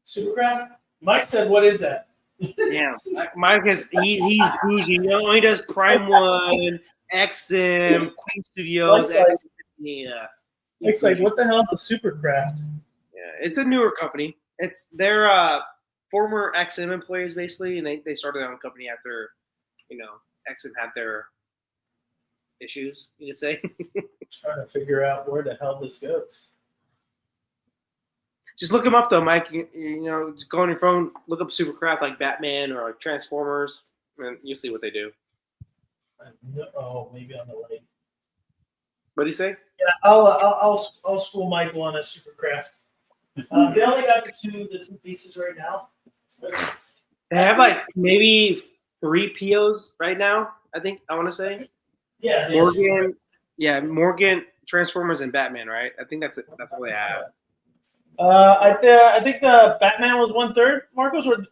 Supercraft? Mike said, "What is that?" Yeah, Mike is he's bougie. He only does Prime One, XM, Queen Studios. Yeah. It's like, what the hell is a Supercraft? Yeah, it's a newer company. They're former XM employees basically, and they started their own company after, XM had their issues, you could say. Trying to figure out where the hell this goes. Just look them up though, Mike. Just go on your phone, look up Supercraft like Batman or like Transformers, and you'll see what they do. Oh, maybe on the lake. What do you say? Yeah, I'll school Michael on a Supercraft. They only got the two pieces right now. They have like maybe 3 POs right now. I want to say. Yeah. Morgan. Yeah, Morgan, Transformers, and Batman. Right. I think that's it. That's all they have. I think the Batman was 1/3, Marcos, or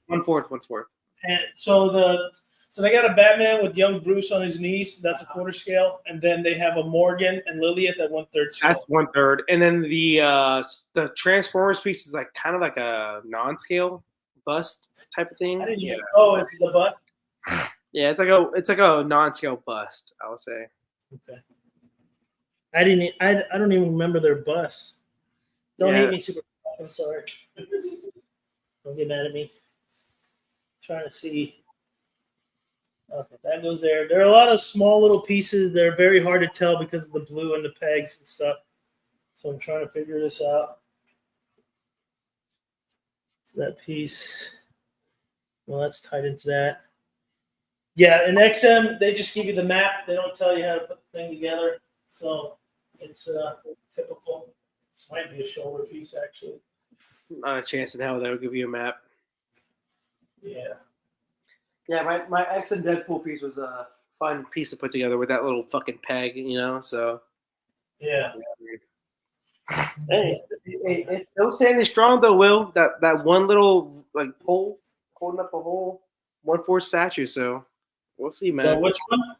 1/4. And so they got a Batman with young Bruce on his knees. That's a 1/4 scale, and then they have a Morgan and Lilith at 1/3 scale. That's 1/3, and then the Transformers piece is like kind of like a non-scale bust type of thing. Oh, it's the bust. Yeah, it's like a non-scale bust, I would say. Okay. I don't even remember their bust. Don't hate me, Super. I'm sorry. Don't get mad at me. I'm trying to see. Okay, that goes there. There are a lot of small little pieces. They're very hard to tell because of the blue and the pegs and stuff. So I'm trying to figure this out. So that piece. Well, that's tied into that. Yeah, in XM, they just give you the map. They don't tell you how to put the thing together. So it's typical. This might be a shoulder piece, actually. Not a chance in hell they would give you a map. Yeah. Yeah, my XM Deadpool piece was a fun piece to put together with that little fucking peg, so. Yeah. Hey, it's still standing strong though, Will. That one little like pole holding up a whole 1/4 statue. So we'll see, man. Which one?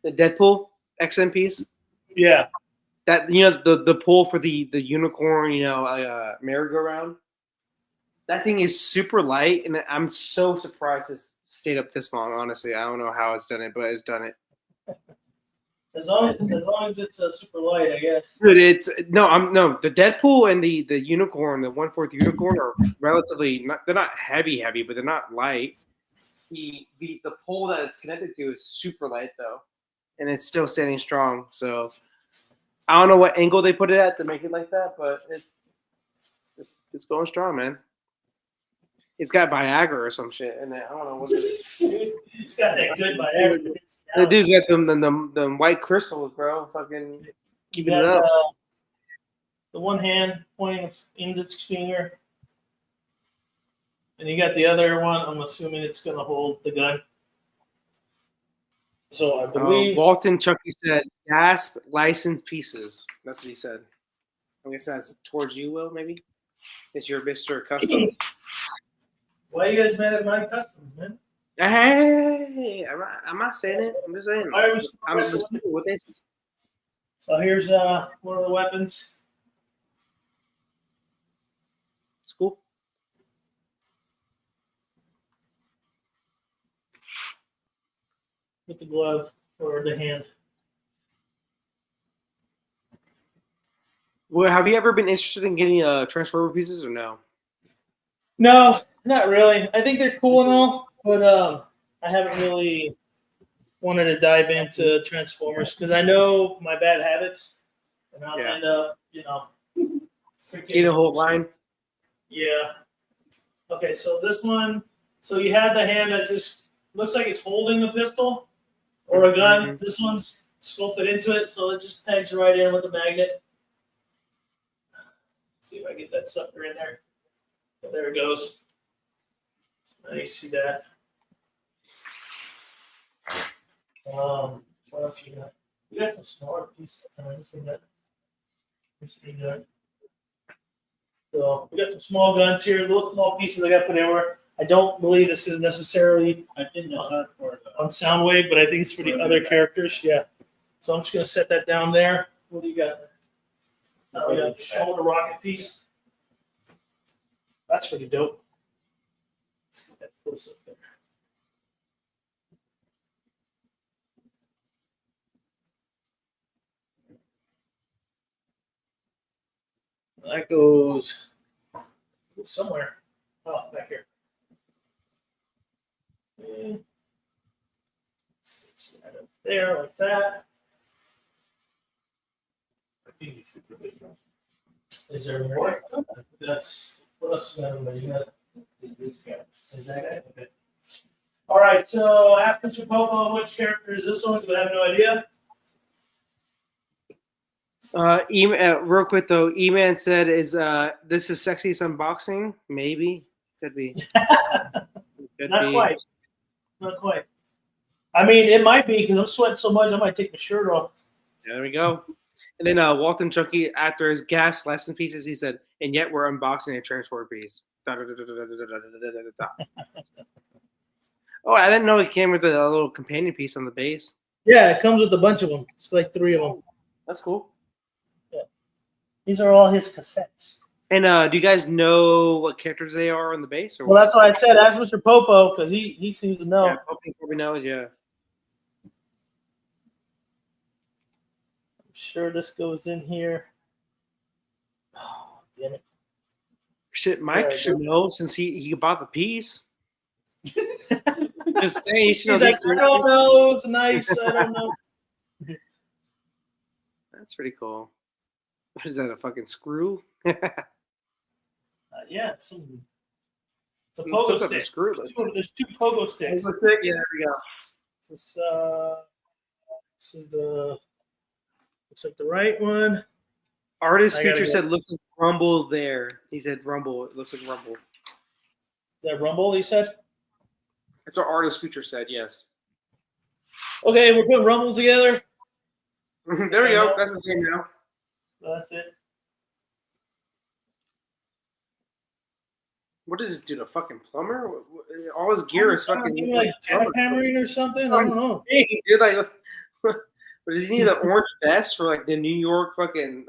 The Deadpool XM piece. Yeah. that the pull for the unicorn, merry-go-round. That thing is super light, and I'm so surprised it's stayed up this long. Honestly, I don't know how it's done it, but it's done it. As long as it's super light, I guess. Dude, the Deadpool and the unicorn, the 1/4 unicorn, are relatively they're not heavy, but they're not light. The pole that it's connected to is super light though, and it's still standing strong. So I don't know what angle they put it at to make it like that, but it's going strong, man. It's got Viagra or some shit, and I don't know what it is. It's got that good Viagra. The dude's got them white crystals, bro. Fucking keeping it up. The one hand pointing index finger, and you got the other one. I'm assuming it's going to hold the gun. So I believe Walton Chucky said, "Gasp licensed pieces." That's what he said. I guess that's towards you, Will. Maybe it's your Mr. Custom. Why are you guys mad at my customs, man? Hey, I'm not saying it. I'm just saying. I'm just what they say. So here's one of the weapons. It's cool. With the glove or the hand. Well, have you ever been interested in getting transformer pieces or no? No, not really. I think they're cool and all, but I haven't really wanted to dive into Transformers because I know my bad habits, and I'll end up, freaking Eat a whole line. Yeah. Okay, so this one. So you have the hand that just looks like it's holding a pistol or a gun. Mm-hmm. This one's sculpted into it, so it just pegs right in with a magnet. Let's see if I get that sucker in there. Oh, there it goes. Now you see that. What else you got? You got some smaller pieces. So we got some small guns here. Those small pieces I got put everywhere. I don't believe this is necessarily on Soundwave, but I think it's for the other characters. Yeah. So I'm just gonna set that down there. What do you got? We got a shoulder rocket piece. That's pretty dope. Let's get that close up there. That goes somewhere. Oh, back here. It's right up there, like that. I think you should put it on. Is there more? That's what else you got? This guy. Is that guy? Okay. All right. So after Chipotle, which character is this one? Because I have no idea. Real quick though, E-Man said, "Is this is sexiest unboxing? Maybe, could be. Not quite. Not quite. I mean, it might be because I'm sweating so much. I might take my shirt off. There we go. And then Walton Chucky, after his gas license pieces, he said, "And yet we're unboxing a transfer piece." Oh, I didn't know it came with a little companion piece on the base. Yeah, it comes with a bunch of them. It's like 3 of them. That's cool. Yeah, these are all his cassettes. And do you guys know what characters they are on the base? Or well, that's why I said ask Mr. Popo because he seems to know. Yeah, Popo probably knows. Yeah. I'm sure this goes in here. Oh, damn it! Shit, Mike should know since he bought the piece. Just saying, he should know. He's like, I don't know. It's nice. I don't know. That's pretty cool. What is that? A fucking screw? Yeah, it's a pogo stick. Screw. There's 2 pogo sticks. Pogo stick? Yeah, there we go. This is the looks like the right one. Artist feature said looks like Rumble there. He said Rumble. It looks like Rumble. Is that Rumble, he said? That's what artist feature said, yes. Okay, we're putting Rumble together. There we go. That's his name now. That's it. What is this dude? A fucking plumber? All his gear is fucking like jackhammering or something. I don't know. Dude, like, But does he need the orange vest for like the New York fucking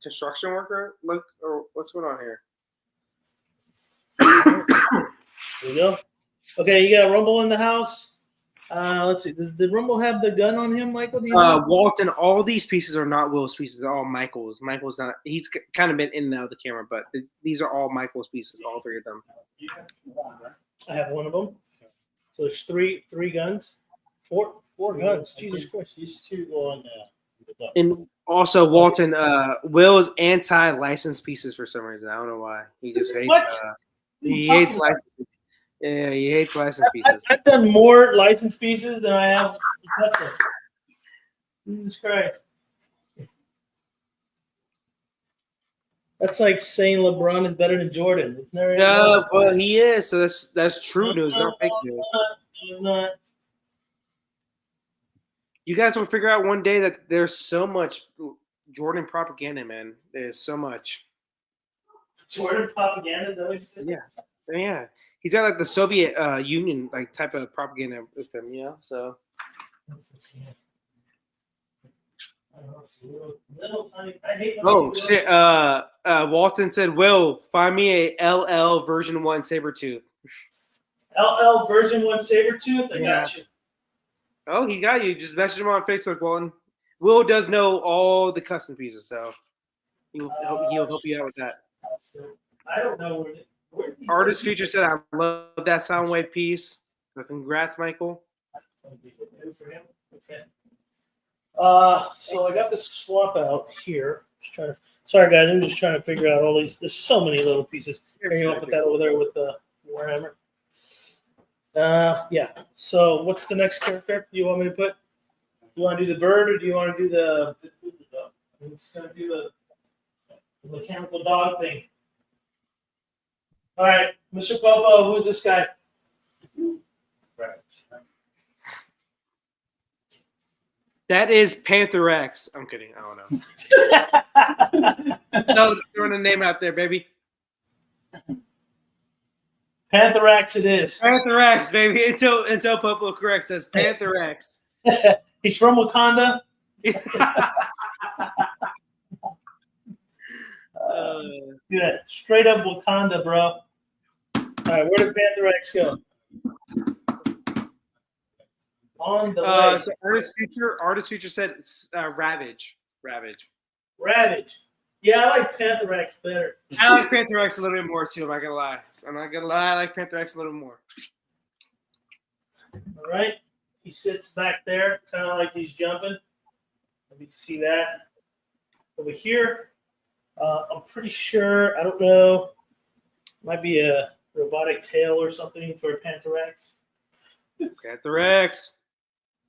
construction worker look, or what's going on here? There we go. Okay, you got Rumble in the house. Let's see. Did Rumble have the gun on him, Michael? Do you know? Walton, all these pieces are not Will's pieces. They're all Michael's. Michael's not. He's kind of been in and out of the camera, but these are all Michael's pieces. All three of them. I have one of them. So there's three guns. Four guns. Jesus Christ. These two on the top. And also, Walton, Will is anti-licensed pieces for some reason. I don't know why. He just hates. What? He hates licensed. Yeah, he hates licensed pieces. I've done more licensed pieces than I have custom. Jesus Christ. That's like saying LeBron is better than Jordan. It's never. No, well, he is. So that's true news, not fake news. Not. You guys will figure out one day that there's so much Jordan propaganda, man. There's so much. Jordan propaganda, is that what you said? Yeah. He's got like the Soviet Union like type of propaganda with him, you know. So. Oh shit! Walton said, "Will find me a LL version 1 Sabretooth." LL version 1 Sabretooth? I got you. Oh, he got you. Just message him on Facebook, Walton. Will does know all the custom pieces, so he'll help you out with that. I don't know where Artist Future said, "I love that Soundwave piece." So congrats, Michael. Okay. So I got this swap out here. Sorry guys, I'm just trying to figure out all these. There's so many little pieces. Here, you want to put that over there with the Warhammer? Yeah. So what's the next character you want me to put? You want to do the bird or do you want to do the? I'm just gonna do the mechanical dog thing. All right, Mr. Popo, who's this guy? That is Panther X. I'm kidding. I don't know. No, throwing a name out there, baby. Panther X it is. Panther X, baby. Until Popo corrects us. Panther X. He's from Wakanda. Yeah, straight up Wakanda, bro. All right, where did Panther X go? On the way. So Artist Future said Ravage. Yeah, I like Panther X better. I like Panther X a little bit more too. I'm not gonna lie. I like Panther X a little more. All right, he sits back there, kind of like he's jumping. You can see that over here. I'm pretty sure. I don't know. Might be a robotic tail or something for Panther X. Panther X.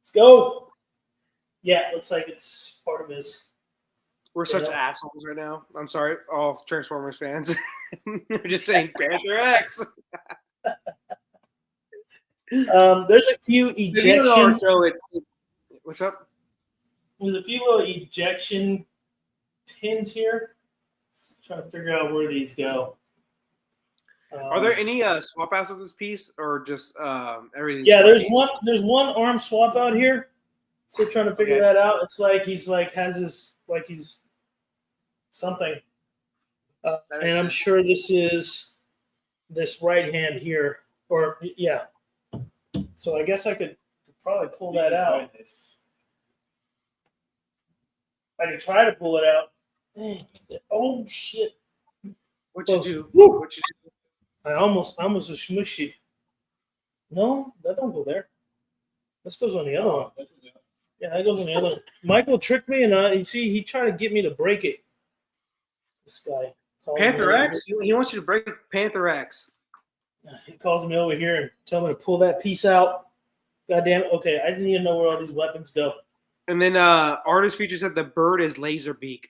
Let's go. Yeah, looks like it's part of his. We're such assholes right now. I'm sorry, all Transformers fans. We're just saying Panther X. There's a few ejection. What's up? There's a few little ejection pins here. Trying to figure out where these go. Are there any swap outs of this piece, or just everything? Yeah, there's one arm swap out here. Still trying to figure that out. It's like he's something, and I'm sure this is this right hand here, or yeah. So I guess I could probably pull that out. I could try to pull it out. Oh shit! What you do? Woo! What you do? I almost a smushy. No, that don't go there. This goes on the other one. Yeah, that goes on the other one. Michael tricked me, and you see, he tried to get me to break it. This guy. Panther X? He wants you to break Panther X. He calls me over here and tells me to pull that piece out. God damn it. Okay, I didn't even know where all these weapons go. And then Artist Feature said the bird is Laserbeak.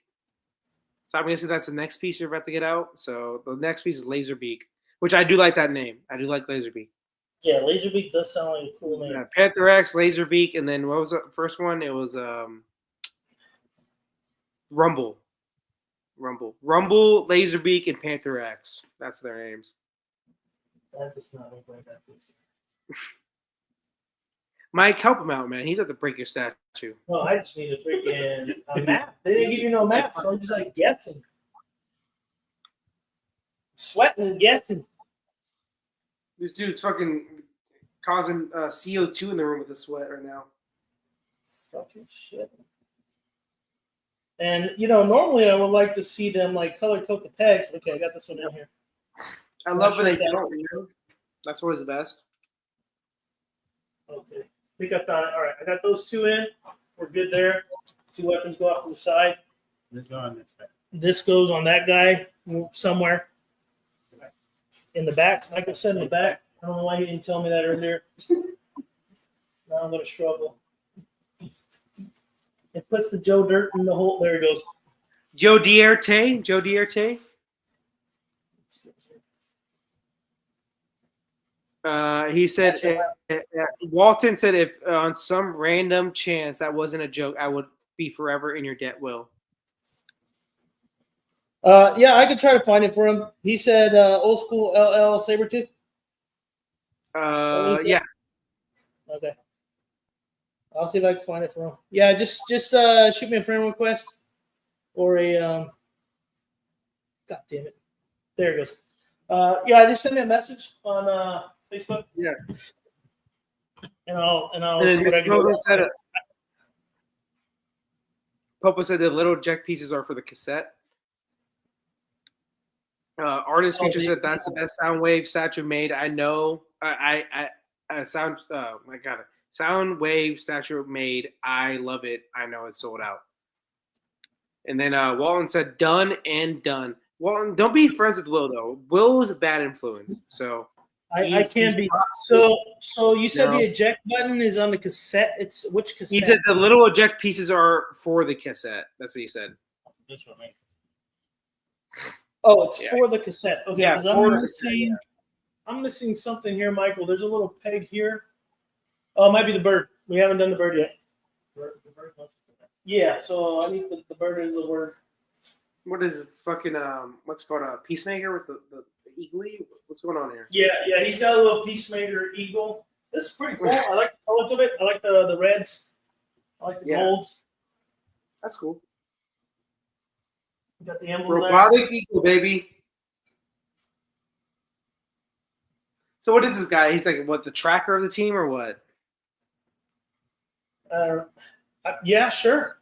So I'm guessing that's the next piece you're about to get out. So the next piece is Laserbeak, which I do like that name. I do like Laserbeak. Yeah, Laserbeak does sound like a cool name. Yeah, Panther X, Laserbeak, and then what was the first one? It was Rumble, Laserbeak, and Panther X. That's their names. That does not look like that. Mike, help him out, man. He's got to break your statue. Well, I just need a freaking a map. They didn't give you no map, so I'm just like guessing. Sweating and guessing. This dude's fucking causing CO2 in the room with the sweat right now. Fucking shit. And normally I would like to see them like color code the pegs. Okay, I got this one down here. I love when they don't. That's always the best. Okay, I think I found it. All right, I got those two in. We're good there. Two weapons go off to the side. Let's go on this side. This goes on that guy somewhere in the back. Michael said in the back. I don't know why he didn't tell me that earlier. Now I'm gonna struggle. It puts the Joe Dirt in the hole. There it goes. Joe Dierte. He said, Walton said, if on some random chance that wasn't a joke, I would be forever in your debt, Will. Yeah, I could try to find it for him. He said, old school LL Sabretooth. Yeah. Okay. I'll see if I can find it for him. Yeah, just shoot me a friend request or a God damn it. There it goes. Yeah, just send me a message on Facebook. Yeah. And I'll And see what I can do. Popa said the little eject pieces are for the cassette. Artist Future said that's the best Soundwave statue made. I know. Soundwave statue made. I love it. I know it's sold out. And then Walton said done and done. Walton, don't be friends with Will though. Will is a bad influence. So I can be. So you said the eject button is on the cassette. It's which cassette? He said the little eject pieces are for the cassette. That's what he said. This one, right? Oh, it's for the cassette. Okay, Yeah, because I'm missing something here, Michael. There's a little peg here. Oh, it might be the bird. We haven't done the bird yet. Yeah, so I need the bird is the word. What is this fucking what's called a peacemaker with the eagle? What's going on here? Yeah, he's got a little peacemaker eagle. This is pretty cool. I like the colors of it. I like the reds. I like the golds. That's cool. You got the emblem Robotic eagle, baby. So what is this guy? He's like what, the tracker of the team or what? Yeah, sure.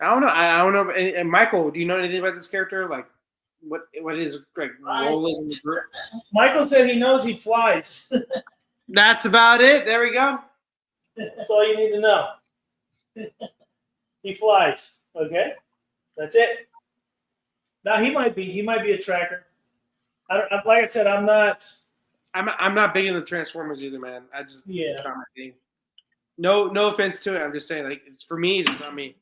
I don't know. And Michael, do you know anything about this character? Like, what is like role is in the group? Michael said he knows he flies. That's about it. There we go. That's all you need to know. He flies. Okay, that's it. Now he might be a tracker. Like I said, I'm not. I'm not big into Transformers either, man. It's not my thing. No offense to it. I'm just saying, like, it's for me, it's not me.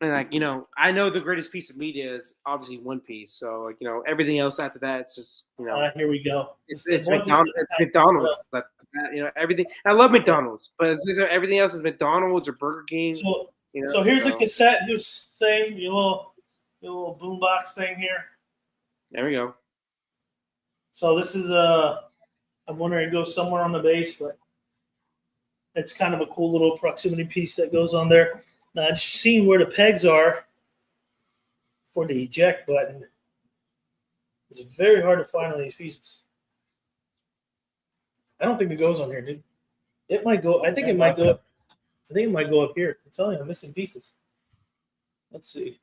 And like, I know the greatest piece of media is obviously One Piece. So like, everything else after that, it's just, here we go. It's McDonald's. It's McDonald's. Everything. I love McDonald's, but it's everything else is McDonald's or Burger King. So here's a cassette. Here's saying your little boombox thing here. There we go. So this is I'm wondering it goes somewhere on the base, but it's kind of a cool little proximity piece that goes on there. Now I've seen where the pegs are for the eject button. It's very hard to find on these pieces. I don't think it goes on here, dude. It might go. I think it might go up. I think it might go up here. I'm telling you, I'm missing pieces. Let's see.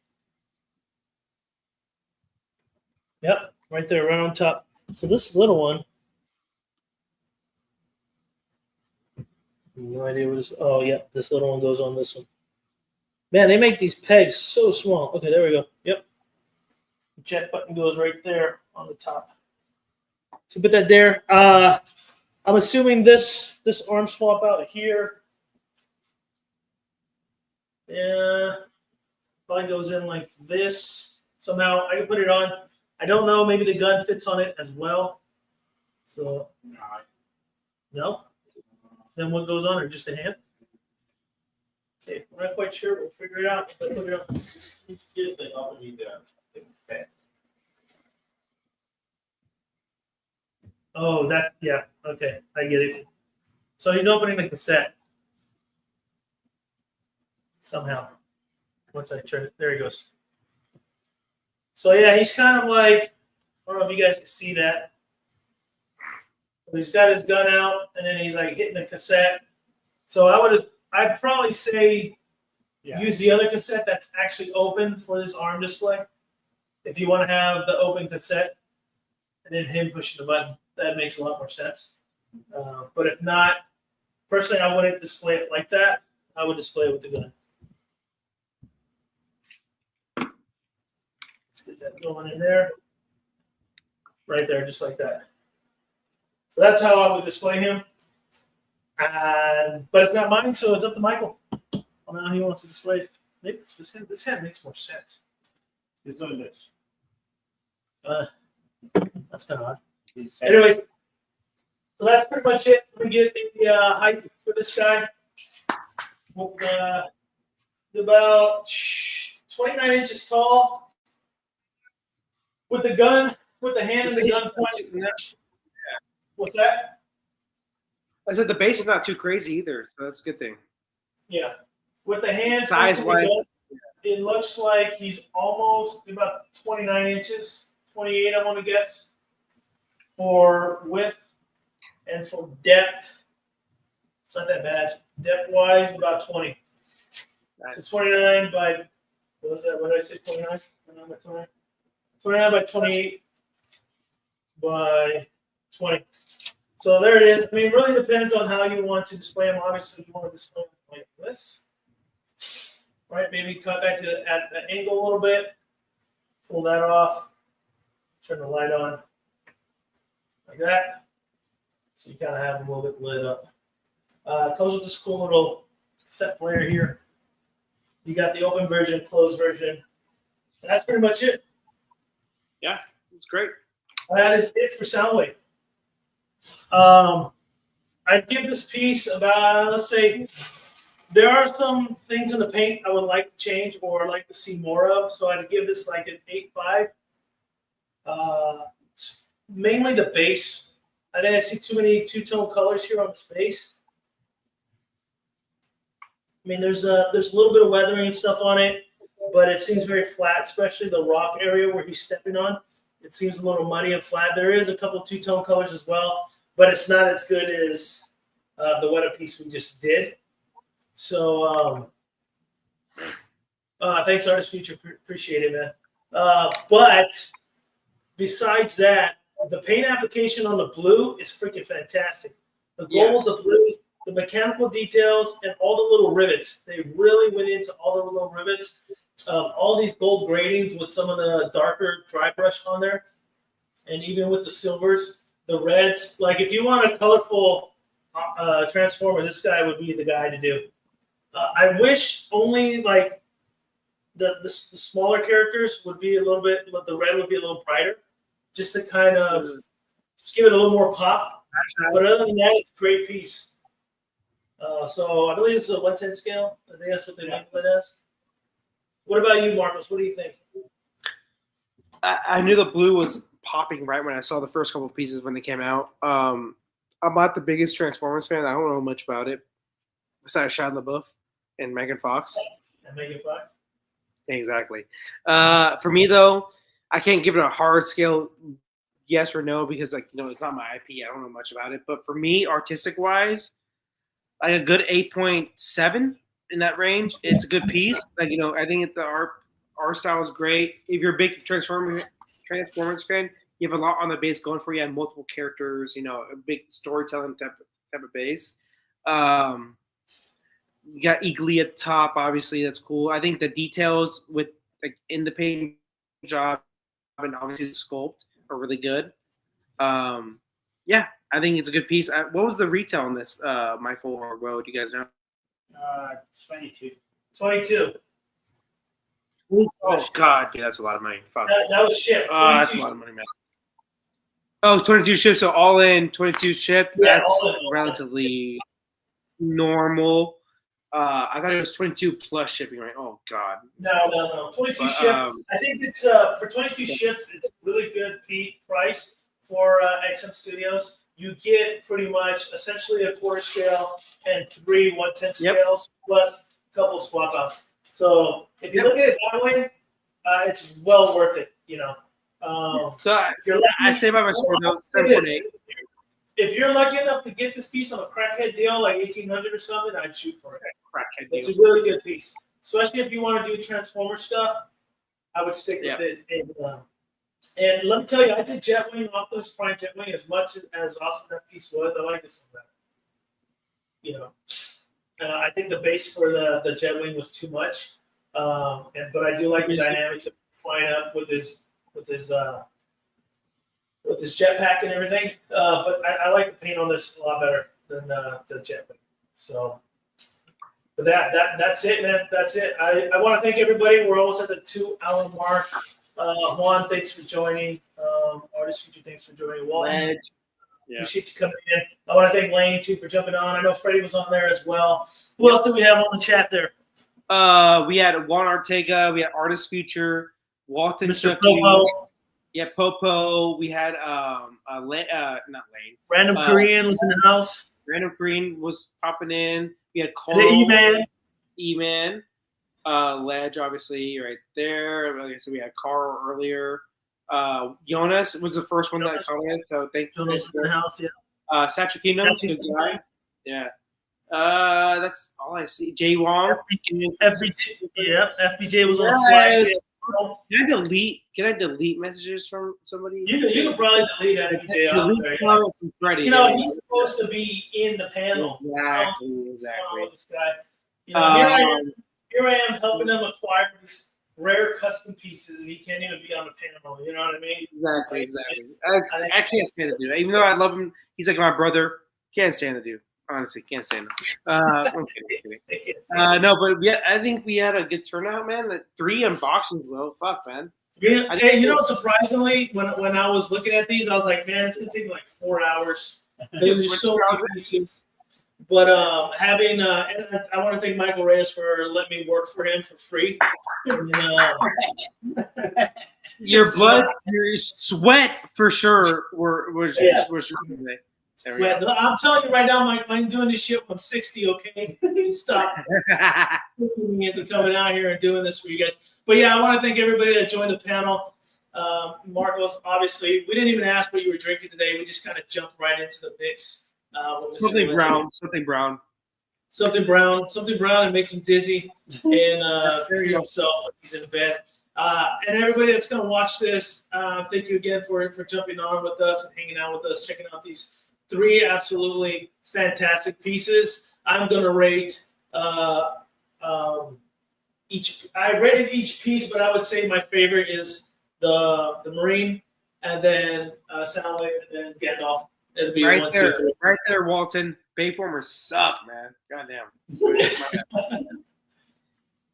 Yep, right there, right on top. So this little one. No idea what this. Oh, yeah, this little one goes on this one. Man, they make these pegs so small. Okay, there we go. Yep. Eject button goes right there on the top. So put that there. I'm assuming this arm swap out here. Yeah, probably goes in like this. So now I can put it on. I don't know. Maybe the gun fits on it as well. So no. Then what goes on? Or just a hand? Okay, we're not quite sure. We'll figure it out. Put it up. Oh, yeah. Okay, I get it. So he's opening the cassette. Somehow. Once I turn it, there he goes. So yeah, he's kind of like, I don't know if you guys can see that. He's got his gun out, and then he's like hitting the cassette. So I'd probably say use the other cassette that's actually open for this arm display. If you want to have the open cassette, and then him pushing the button, that makes a lot more sense. But if not, personally, I wouldn't display it like that. I would display it with the gun. Let's get that going in there. Right there, just like that. So that's how I would display him. But it's not mine, so it's up to Michael on how he wants to display it. This head makes more sense. He's doing this. That's kind of odd. Anyways, so that's pretty much it. Let me get the height for this guy. About 29 inches tall. With the gun, with the hand and the gun pointing. What's that? I said the base is not too crazy either, so that's a good thing. Yeah. With the hand size-wise, it looks like he's almost about 29 inches, 28, I want to guess, for width and for depth. It's not that bad. Depth-wise, about 20. Nice. So 29 by, what was that? What did I say? 29? 29 by 20? 29 by 28 by 20. So there it is. I mean, it really depends on how you want to display them. Obviously, you want to display them like this. Right? Maybe cut that at the angle a little bit. Pull that off. Turn the light on. Like that. So you kind of have them a little bit lit up. Comes with this cool little cassette player here. You got the open version, closed version. And that's pretty much it. Yeah, it's great. That is it for Soundwave. I'd give this piece about, let's say, there are some things in the paint I would like to change or like to see more of. So I'd give this like an 8.5. Mainly the base. I think I see too many two-tone colors here on this base. I mean, there's a little bit of weathering and stuff on it, but it seems very flat, especially the rock area where he's stepping on. It seems a little muddy and flat. There is a couple two-tone colors as well, but it's not as good as the Weta piece we just did. So thanks, Artist Future. Appreciate it, man. But besides that, the paint application on the blue is freaking fantastic. The gold, the blues, the mechanical details, and all the little rivets. They really went into all the little rivets. All these gold gradings with some of the darker dry brush on there. And even with the silvers, the reds. Like if you want a colorful transformer, this guy would be the guy to do. I wish only like the smaller characters would be a little bit, the red would be a little brighter, just to kind of just give it a little more pop. But other than that, it's a great piece. So I believe this is a 110 scale. I think that's what they label it as. What about you, Marcos? What do you think? I knew the blue was popping right when I saw the first couple of pieces when they came out. I'm not the biggest Transformers fan. I don't know much about it besides Shia LaBeouf and Megan Fox. And Megan Fox? Exactly. For me, though, I can't give it a hard scale yes or no because, like, you know, it's not my IP. I don't know much about it. But for me, artistic-wise, like a good 8.7 in that range. It's a good piece. Like, you know, I think the art style is great. If you're a big Transformers fan, you have a lot on the base going for you. And multiple characters, you know, a big storytelling type of base. You got Eagly at the top, obviously. That's cool. I think the details with like in the paint job and obviously the sculpt are really good. Yeah, I think it's a good piece. What was the retail on this, Michael or Will? Do you guys know? 22. 22. Oh, God. Yeah, that's a lot of money. Fuck. That was shipped. That's a lot of money, man. Oh, 22 shipped. So all in 22 shipped. Yeah, that's all in. relatively normal. I thought it was 22 plus shipping, right? Oh, God. No. 22 But, shipped. I think it's for 22 shipped, it's a really good price for XM Studios. you get pretty much essentially a quarter scale and 3 1/10 Yep. scales plus a couple swap outs. So if you look at it that way, it's well worth it. So if you're I say by my sword though, 7.8. If you're lucky enough to get this piece on a crackhead deal like 1800 or something, I'd shoot for it. Crackhead It's deal. a really good piece, especially if you want to do Transformer stuff. I would stick with it. And let me tell you, I did Jetwing, Optimus Prime Jetwing, as much as awesome that piece was. I like this one better. I think the base for the Jetwing was too much, but I do like the dynamics of flying up with his jetpack and everything. But I like the paint on this a lot better than the Jetwing. So. But that's it, man. That's it. I want to thank everybody. We're almost at the 2-hour mark. Juan, thanks for joining. Artist Future, thanks for joining. Walton, appreciate you coming in. I want to thank Lane, too, for jumping on. I know Freddie was on there as well. Who else do we have on the chat there? We had Juan Ortega. We had Artist Future. Walton. Mr. Popo. Yeah, Popo. We had not Lane. Random Korean was in the house. Random Korean was popping in. We had Carl. The E-Man. Ledge, obviously, right there. Like I said, we had Carl earlier. Jonas was the first one that commented, so thank you. Jonas in the house, yeah. Satchel Kingdom, good guy. Yeah. That's all I see. Jay Wong. FBJ was on the flag. Can I delete messages from somebody? You can probably delete FBJ out there. He's supposed to be in the panel. Exactly. This guy. Here I am helping him acquire these rare custom pieces, and he can't even be on the panel. You know what I mean? Exactly. I can't stand the dude. Even though I love him, he's like my brother. Can't stand the dude. Honestly, can't stand him. I'm kidding. No, but I think we had a good turnout, man. 3 unboxings, though. Fuck, man. Yeah, surprisingly, when I was looking at these, I was like, man, it's gonna take me like 4 hours. There's just so many pieces. But having, and I want to thank Michael Reyes for letting me work for him for free. Your blood, your sweat, for sure. Was Sweat. I'm telling you right now, Mike, I ain't doing this shit when I'm 60. Okay, stop me into coming out here and doing this for you guys. But yeah, I want to thank everybody that joined the panel. Marcos, obviously, we didn't even ask what you were drinking today. We just kind of jumped right into the mix. Something brown, and makes him dizzy and himself when he's in bed. And everybody that's going to watch this, thank you again for jumping on with us and hanging out with us, checking out these 3 absolutely fantastic pieces. I'm going to rate each. I rated each piece, but I would say my favorite is the Marine, and then Soundwave, and then Gandalf. It'll be right 1, there, 2, 3. right there, Walton. Bayformers suck, man. Goddamn.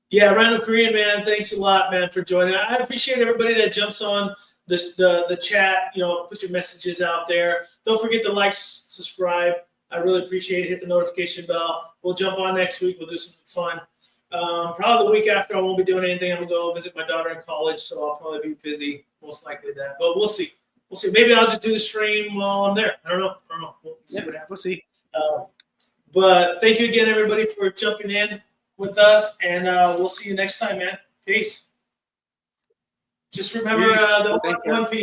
Yeah, Random Korean, man. Thanks a lot, man, for joining. I appreciate everybody that jumps on the chat. Put your messages out there. Don't forget to like, subscribe. I really appreciate it. Hit the notification bell. We'll jump on next week. We'll do something fun. Probably the week after, I won't be doing anything. I'm gonna go visit my daughter in college, so I'll probably be busy. Most likely that, but we'll see. Maybe I'll just do the stream while I'm there. I don't know. We'll see what happens. We'll see. But thank you again, everybody, for jumping in with us, and we'll see you next time, man. Peace. Just remember the one piece.